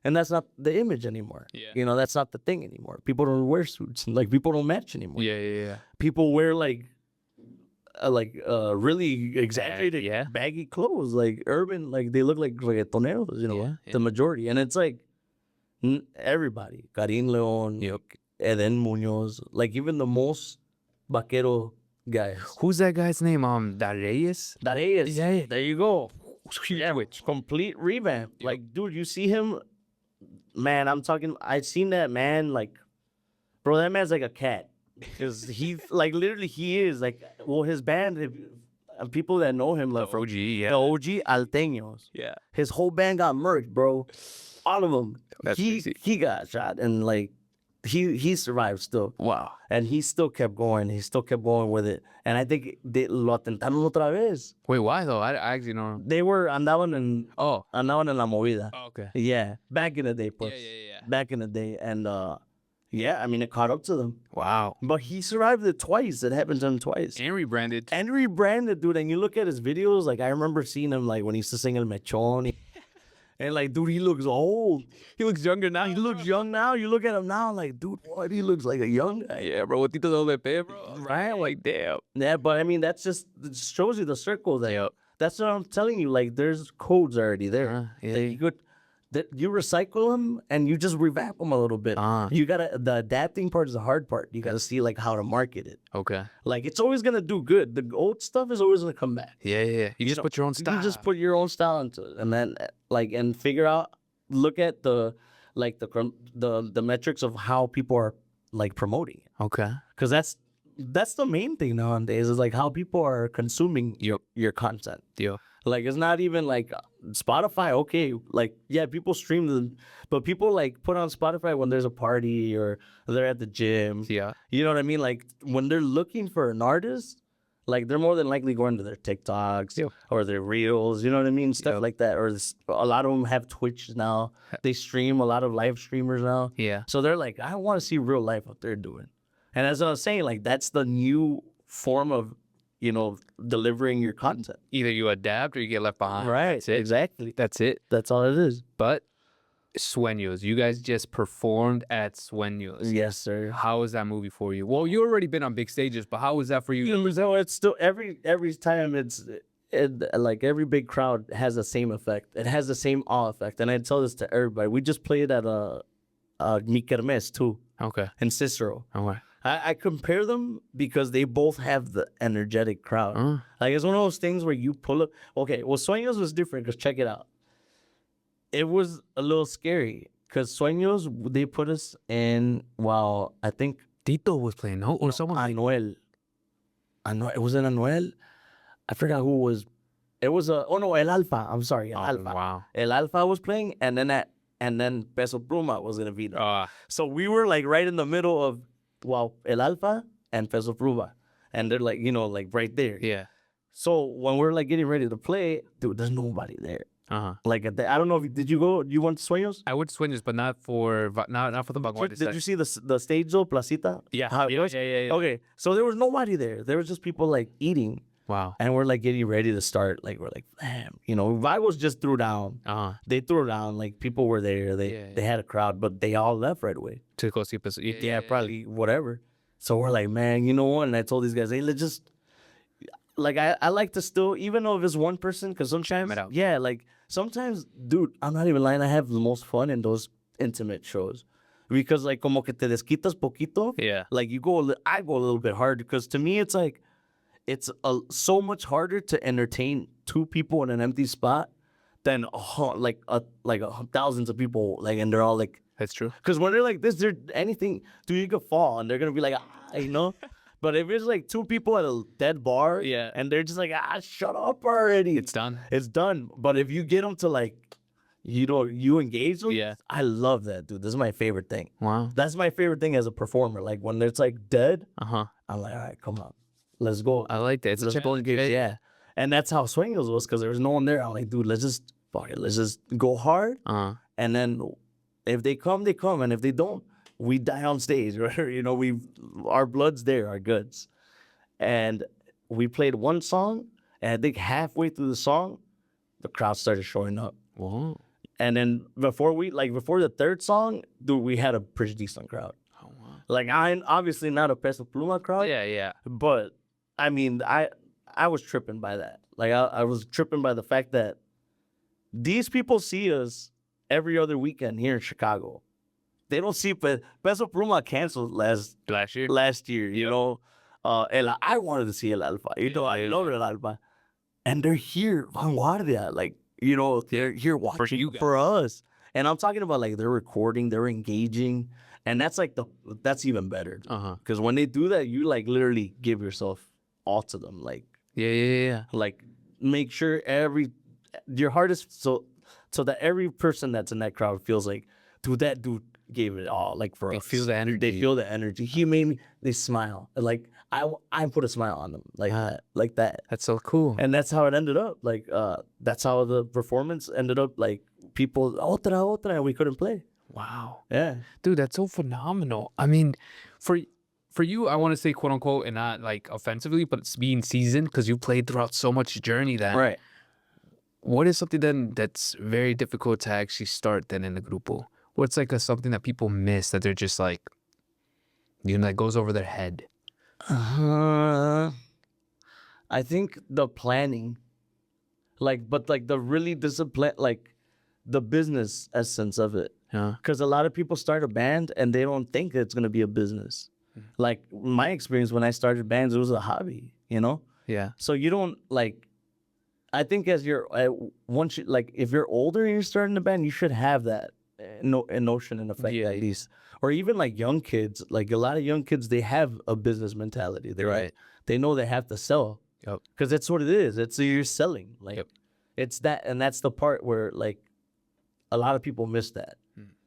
and that's not the image anymore. Yeah. That's not the thing anymore. People don't wear suits. Like people don't match anymore. Yeah. People wear like really exaggerated, yeah. baggy clothes, like urban, like they look like reggaetoneros, Yeah. the majority, and it's like everybody, Karim Leon, Yep. Eden Munoz, like even the most vaquero guys. Who's that guy's name? Darius? That is, Yeah. there you go. Huge Yeah, switch. complete revamp. Yep. Like, dude, you see him, man. I'm talking. I seen that man. Like, bro, that man's like a cat. Cause he, like, literally, he is like. Well, his band, people that know him, like, OG, yeah. the OG Alteños. Yeah. His whole band got murked, bro. All of them. That's crazy. He got shot, and like, he survived still. Wow. And he still kept going. He still kept going with it. And I think lo atentaron otra vez. Wait, why though? I actually don't know. They were andaban en la movida. Oh, okay. Yeah, back in the day, pues. Yeah. Back in the day, and yeah, I mean it caught up to them. Wow. But he survived it twice. It happened to him twice. And rebranded. And rebranded, dude. And you look at his videos, like I remember seeing him like when he used to sing El Mechon. And like, dude, he looks old. He looks younger now. He looks young now. You look at him now, like, dude, what? He looks like a young guy. Yeah, bro. With Tito LP, bro. Right? Like, damn. Yeah, but I mean, that's just it shows you the circle there. Yep. That's what I'm telling you. Like, there's codes already there. Yeah. That you could, that you recycle them and you just revamp them a little bit. You gotta, the adapting part is the hard part. You gotta see like how to market it. Okay. Like, it's always gonna do good. The old stuff is always gonna come back. Yeah. You just put your own style. You just put your own style into it, and then like and figure out. Look at the metrics of how people are like promoting it. Okay. Because that's the main thing nowadays is like how people are consuming your content. Yeah. Like it's not even like Spotify. Okay, like yeah, people stream them, but people like put on Spotify when there's a party or they're at the gym. Yeah. You know what I mean? Like when they're looking for an artist, like they're more than likely going to their TikToks or their reels. You know what I mean? Stuff like that. Or a lot of them have Twitch now. They stream, a lot of live streamers now. Yeah. So they're like, I want to see real life what they're doing. And as I was saying, like that's the new form of, delivering your content. Either you adapt or you get left behind. Right. That's it. Exactly. That's it. That's all it is. But Sueños, you guys just performed at Sueños. Yes, sir. How was that movie for you? Well, you already been on big stages, but how was that for you? So it's still every time like every big crowd has the same effect. It has the same awe effect. And I tell this to everybody. We just played at Mi Kermes too. Okay. In Cicero. Okay. I compare them because they both have the energetic crowd. Like it's one of those things where you pull up. Okay, well, Sueños was different because check it out. It was a little scary because Sueños, they put us in, well, I think Tito was playing, no? Or someone. Anuel. It wasn't Anuel. I forgot who was. It was no, El Alfa. I'm sorry, El Alfa. Wow. El Alfa was playing, and then Peso Pluma was gonna be there. So we were like right in the middle of, well, El Alfa and Peso Pluma, and they're like, like right there. Yeah. So when we're like getting ready to play, dude, there's nobody there. Like I don't know if did you go? You went to Sueños? I went to Sueños, but not for the Vanguardia. Did you see the stage though, Placita? Yeah. How it was? Yeah. Okay, so there was nobody there. There was just people like eating. Wow. And we're like getting ready to start. Like we're like, damn, Vibe was just threw down. They threw down. Like people were there. They had a crowd, but they all left right away. To go see Peso. Yeah, probably whatever. So we're like, man, you know what? And I told these guys, hey, let's just like I like to still, even though if it's one person, because sometimes, like sometimes, dude, I'm not even lying. I have the most fun in those intimate shows because like como que te desquitas poquito. Yeah. Like I go a little bit hard because to me it's like it's so much harder to entertain two people in an empty spot than thousands of people. Like and they're all like. That's true. Because when they're like this, they're anything, dude, you could fall and they're gonna be like, But if it's like two people at a dead bar, and they're just like, shut up already. It's done. It's done. But if you get them to like, you engage them. Yeah. I love that, dude. This is my favorite thing. Wow. That's my favorite thing as a performer. Like when it's like dead, I'm like, all right, come on, let's go. I like that. It's let's go engage. Yeah. And that's how Sueños was because there was no one there. I'm like, dude, let's just go hard. And then if they come, they come, and if they don't, we die on stage, right? Our blood's there, our guts. And we played one song, and I think halfway through the song, the crowd started showing up. Whoa. And then before the third song, dude, we had a pretty decent crowd. Oh, wow. Like I'm obviously not a Peso Pluma crowd. Yeah. But I mean, I was tripping by that. Like I was tripping by the fact that these people see us every other weekend here in Chicago. They don't see Peso Pluma canceled Last year. last year, you know. I wanted to see El Alfa. You know, I love El Alfa. And they're here, Vanguardia. Like, you know, they're here watching you guys. for us. And I'm talking about like they're recording, they're engaging. And that's even better. Because when they do that, you like literally give yourself all to them. Yeah. Like make sure your heart is so that every person that's in that crowd feels like, dude, that dude gave it all. Like for They us. feel the energy. They feel the energy. He made me. They smile. Like I put a smile on them. Like that. That's so cool. And that's how it ended up. Like that's how the performance ended up. Like people otra, we couldn't play. Wow. Yeah. Dude, that's so phenomenal. I mean, for you, I want to say quote unquote, and not like offensively, but it's being seasoned because you played throughout so much journey. That Right. What is something then that's very difficult to actually start then in the grupo? What's like something that people miss that they're just like, you know, that goes over their head? I think the planning, but like the really discipline, like the business essence of it. Yeah. Because a lot of people start a band and they don't think it's gonna be a business. Like my experience when I started bands, it was a hobby, you know. Yeah. So you don't like. I think as you're once you like, if you're older and you're starting a band, you should have that notion and effect at least. Or even like young kids, like a lot of young kids, they have a business mentality. Right. They know they have to sell. Yep. Because that's what it is. It's you're selling. Like it's that, and that's the part where like a lot of people miss that.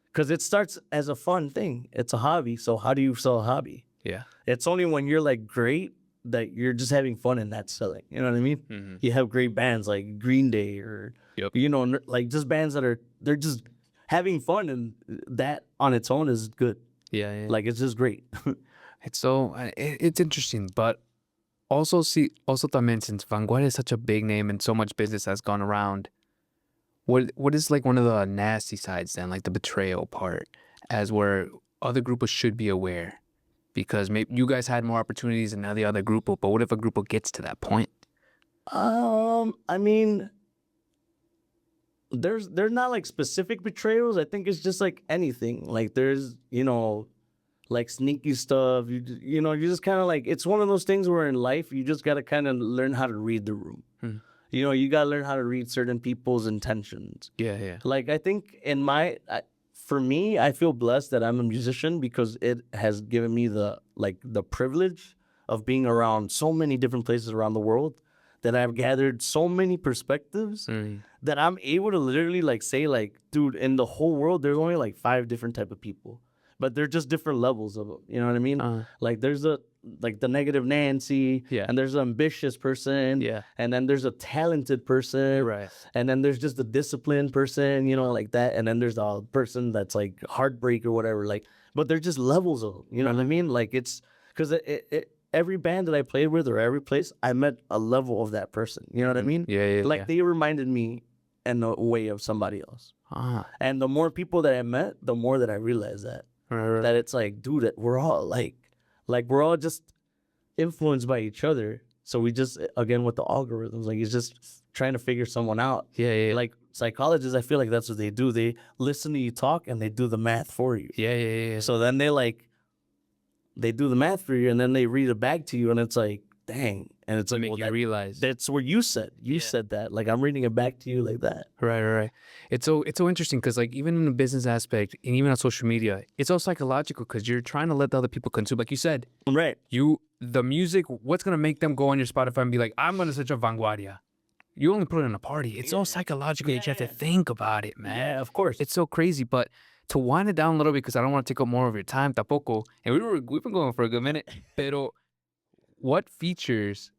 Because it starts as a fun thing. It's a hobby. So how do you sell a hobby? Yeah. It's only when you're like great that you're just having fun and that's selling. You know what I mean? You have great bands like Green Day or you know, like just bands that they're just having fun, and that on its own is good. Yeah. Like it's just great. It's so it's interesting, but also también, since Vanguardia is such a big name and so much business has gone around, what is like one of the nasty sides then, like the betrayal part, as where other grupos should be aware, because maybe you guys had more opportunities than the other grupo, but what if a grupo gets to that point? I mean, there's not like specific betrayals. I think it's just like anything. Like there's, you know, like sneaky stuff. You know, you just kind of like, it's one of those things where in life you just got to kind of learn how to read the room. You know, you got to learn how to read certain people's intentions. Yeah. Like I think for me, I feel blessed that I'm a musician because it has given me the privilege of being around so many different places around the world, that I've gathered so many perspectives that I'm able to literally like say like, dude, in the whole world, there's only like 5 different type of people, but they're just different levels of them. You know what I mean? Like there's the negative Nancy, and there's an ambitious person, and then there's a talented person, Right. and then there's just a disciplined person, you know, like that, and then there's a person that's like heartbreak or whatever, like, but they're just levels of them, you know what I mean? Like it's because every band that I played with or every place, I met a level of that person. You know what I mean? Yeah. Like they reminded me in a way of somebody else. And the more people that I met, the more that I realized that. Right. That it's like, dude, that we're all like we're all just influenced by each other. So we just, again, with the algorithms, like it's just trying to figure someone out. Yeah. Like psychologists, I feel like that's what they do. They listen to you talk and they do the math for you. Yeah. So then they do the math for you, and then they read it back to you, and it's like, dang. And it's like, Make you realize. That's where you said that. Like, I'm reading it back to you like that. Right. It's so interesting because like even in the business aspect and even on social media, it's all psychological because you're trying to let the other people consume. Like you said, right? The music, what's gonna make them go on your Spotify and be like, I'm gonna search up Vanguardia? You only put it in a party. It's all psychological. You just have to think about it, man. Yeah, of course. It's so crazy, but to wind it down a little bit, because I don't want to take up more of your time, tampoco. And we've been going for a good minute. Pero what features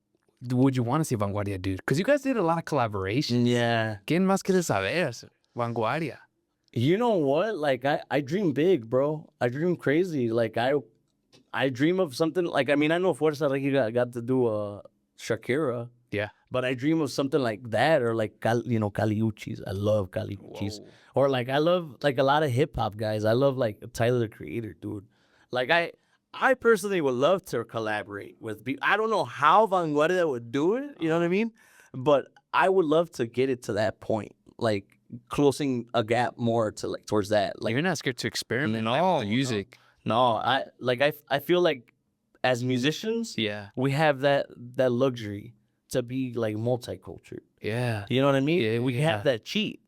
would you want to see Vanguardia do? Because you guys did a lot of collaborations. Yeah. ¿Quién más quiere saber? Vanguardia. You know what? Like I dream big, bro. I dream crazy. Like I dream of something. Like I mean, I know Fuerza Regida got to do Shakira. Yeah. But I dream of something like that, or like Caliuchis. I love Caliuchis. Or like I love like a lot of hip hop guys. I love like Tyler the Creator, dude. Like I personally would love to collaborate with people. I don't know how Vanguardia would do it, you know what I mean? But I would love to get it to that point, like closing a gap more to like towards that. Like You're not scared to experiment with no, the music. no, I feel like as musicians, Yeah. we have that luxury to be like multicultural. Yeah. You know what I mean? Yeah, We yeah. have that cheat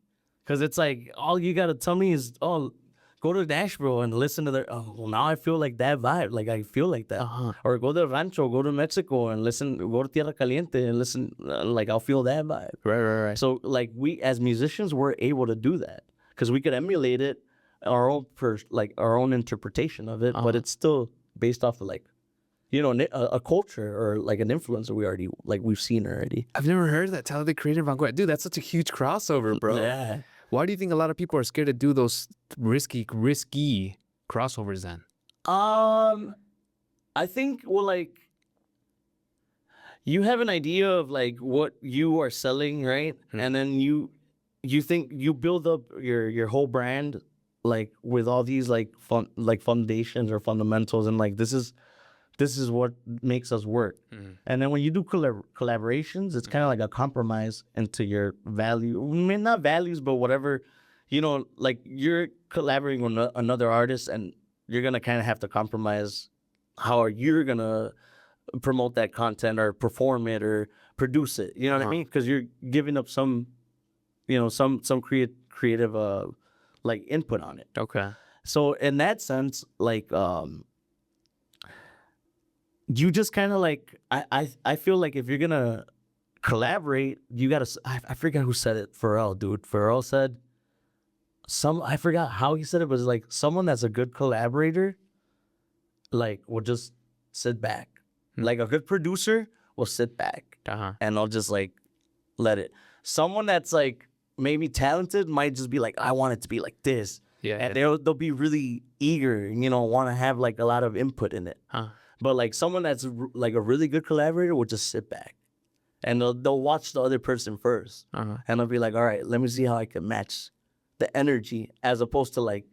because it's like all you gotta tell me is, oh, go to Nashville and listen to their. Oh, well, now I feel like that vibe. Like I feel like that. Uh-huh. Or go to Rancho, go to Mexico and listen. Go to Tierra Caliente and listen. Like I'll feel that vibe. Right. So like we as musicians, we're able to do that because we could emulate it our own like our own interpretation of it, but it's still based off of like, you know, a culture or like an influence that we've seen already. I've never heard of that. Talented creator Vanguardia. Dude, that's such a huge crossover, bro. Yeah. Why do you think a lot of people are scared to do those risky crossovers then? I think like you have an idea of like what you are selling, right? And then you think you build up your whole brand like with all these like foundations or fundamentals, and like this is what makes us work. And then when you do collaborations, it's kind of like a compromise into your value. I mean, not values, but whatever, you know, like you're collaborating with another artist and you're going to kind of have to compromise how you're going to promote that content or perform it or produce it. You know what I mean? Because you're giving up some, you know, some creative like input on it. Okay. So in that sense, like you just kind of like I feel like if you're gonna collaborate, you gotta. I forget who said it. Pharrell, dude. Pharrell said I forgot how he said it, but it's like someone that's a good collaborator, like will just sit back. Like a good producer will sit back and I'll just like let it. Someone that's like maybe talented might just be like, I want it to be like this. Yeah. And they'll be really eager, you know, want to have like a lot of input in it. But like someone that's like a really good collaborator will just sit back and they'll watch the other person first. And they'll be like, all right, let me see how I can match the energy as opposed to like,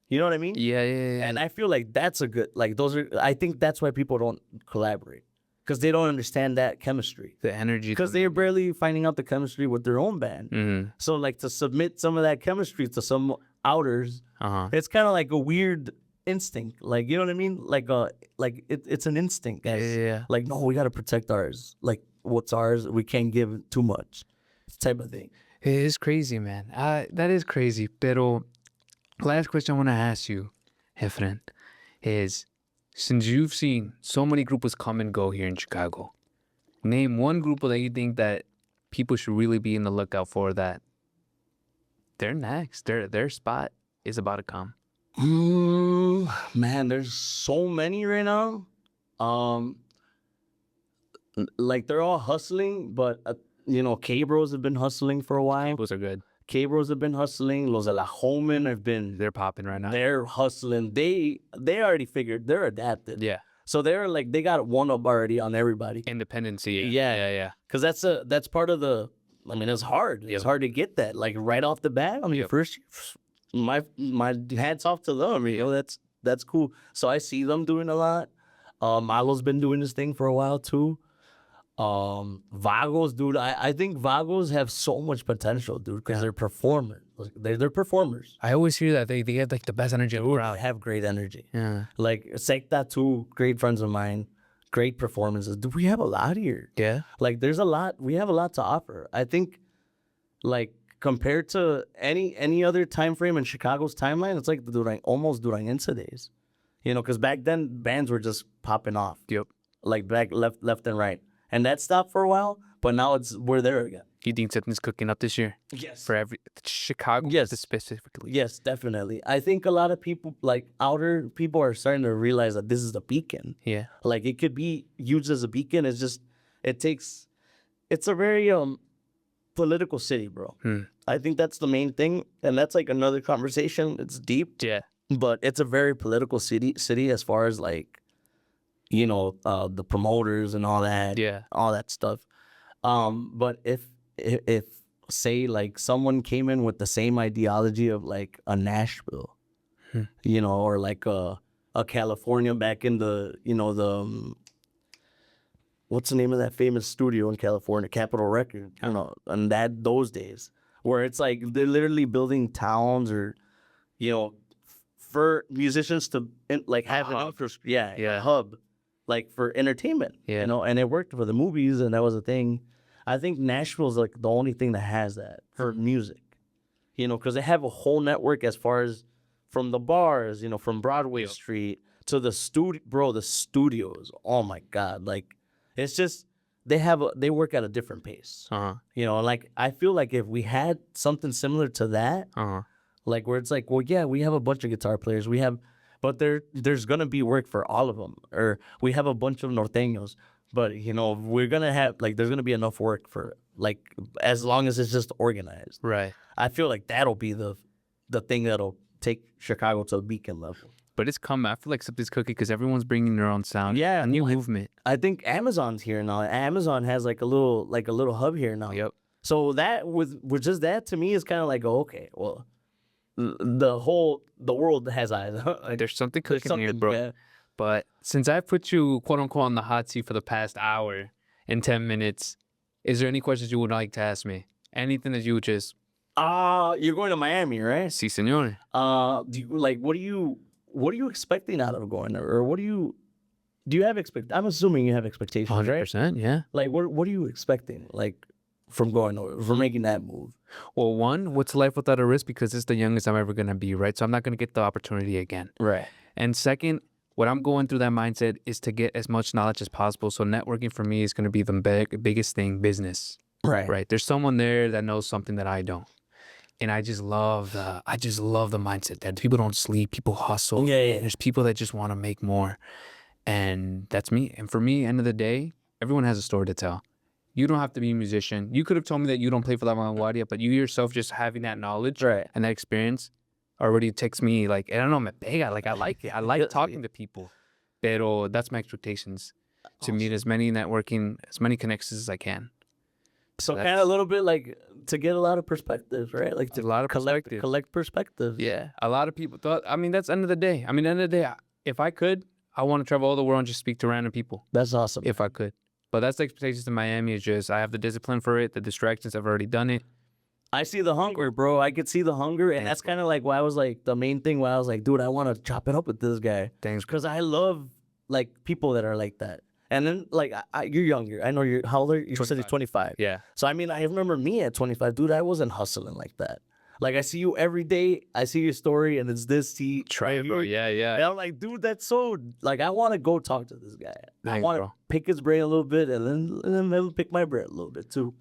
you know what I mean? Yeah. And I feel like that's a good, like I think that's why people don't collaborate because they don't understand that chemistry. The energy. Because they're barely finding out the chemistry with their own band. So like to submit some of that chemistry to some outers, it's kind of like a weird instinct. Like, you know what I mean? Like it's an instinct, guys. Yeah. Like, no, we got to protect ours. Like what's ours, we can't give too much. Type of thing. It is crazy, man. That is crazy. Pero last question I want to ask you, Efren, is since you've seen so many grupos come and go here in Chicago, name one grupo that you think that people should really be in the lookout for that they're next. Their spot is about to come. Man, there's so many right now. Like they're all hustling, but you know, K-Bros have been hustling for a while. Those are good. K-Bros have been hustling. Los de la Homen have been. They're popping right now. They're hustling. They already figured. They're adapted. Yeah. So they're like they got one up already on everybody. Independency. Yeah. Because that's part of the. I mean, it's hard. It's hard to get that like right off the bat. I mean, first, my hats off to them. I mean, that's cool. So I see them doing a lot. Malo's been doing this thing for a while too. Vagos, dude. I think Vagos have so much potential, dude, because they're performers. They're performers. I always hear that they have like the best energy around. They have great energy. Yeah. Like Sekta too, great friends of mine. Great performances. Dude, we have a lot here. Yeah. Like there's a lot. We have a lot to offer. I think, like compared to any other time frame in Chicago's timeline, it's like almost Duranguense days. You know, because back then bands were just popping off. Yep. Like back left and right. And that stopped for a while, but now we're there again. You think something's cooking up this year? Yes. For Chicago? Yes. Specifically. Yes, definitely. I think a lot of people, like outer people, are starting to realize that this is the beacon. Yeah. Like it could be used as a beacon. It's a very political city, bro. I think that's the main thing. And that's like another conversation. It's deep. Yeah. But it's a very political city as far as like, you know, the promoters and all that. Yeah. All that stuff. But if say like someone came in with the same ideology of like a Nashville, you know, or like a California back in the, the what's the name of that famous studio in California, Capitol Record, and those days where it's like they're literally building towns or, you know, for musicians to like have an a hub, like for entertainment, and it worked for the movies, and that was a thing. I think Nashville's like the only thing that has that for music, because they have a whole network as far as from the bars, from Broadway Street to the studio, bro. The studios, oh my God, like it's just they work at a different pace, like I feel like if we had something similar to that, like where it's like, well, yeah, we have a bunch of guitar players, but there's gonna be work for all of them, or we have a bunch of norteños, but we're gonna have like there's gonna be enough work for like as long as it's just organized, right? I feel like that'll be the thing that'll take Chicago to a beacon level. But it's coming. I feel like something's cooking because everyone's bringing their own sound. Yeah, a new movement. I think Amazon's here now. Amazon has like a little hub here now. Yep. So that with just that to me is kind of like, oh, okay, well, the world has eyes. Like, there's something cooking here, bro. Yeah. But since I put you quote unquote on the hot seat for the past hour and 10 minutes, is there any questions you would like to ask me? Anything that you would just you're going to Miami, right? Si, senor. What are you expecting out of going there, or do you have I'm assuming you have expectations, 100%, right? yeah. Like what are you expecting, like from going over, from making that move? Well, one, what's life without a risk? Because it's the youngest I'm ever gonna be, right? So I'm not gonna get the opportunity again. Right. And second, what I'm going through that mindset is to get as much knowledge as possible. So networking for me is gonna be the biggest thing, business. Right. Right. There's someone there that knows something that I don't. And I just love the mindset that people don't sleep, people hustle. Yeah. There's people that just want to make more. And that's me. And for me, end of the day, everyone has a story to tell. You don't have to be a musician. You could have told me that you don't play for La Vanguardia, but you yourself just having that knowledge and that experience already takes me like, I don't know, me pega. Like I like it. I like talking to people. Pero that's my expectations. To meet as many connections as I can. So kind of a little bit like to get a lot of perspectives, right? Like to a lot of collect perspectives. Yeah, a lot of people thought. I mean, that's end of the day. End of the day, if I could, I want to travel all the world and just speak to random people. That's awesome. If I could, but that's the expectations in Miami. Is just I have the discipline for it. The distractions, I've already done it. I see the hunger, bro. I could see the hunger, and that's kind of like why I was like the main thing. Why I was like, dude, I want to chop it up with this guy. Thanks, because I love like people that are like that. And then, like, you're younger. I know you're, how old are you? You said you're 25. Yeah. So, I mean, I remember me at 25. Dude, I wasn't hustling like that. Like, I see you every day. I see your story, and it's this. Try it, bro. Yeah. And I'm like, dude, that's so, like, I want to go talk to this guy. Thanks, I want to pick his brain a little bit, and then maybe pick my brain a little bit, too.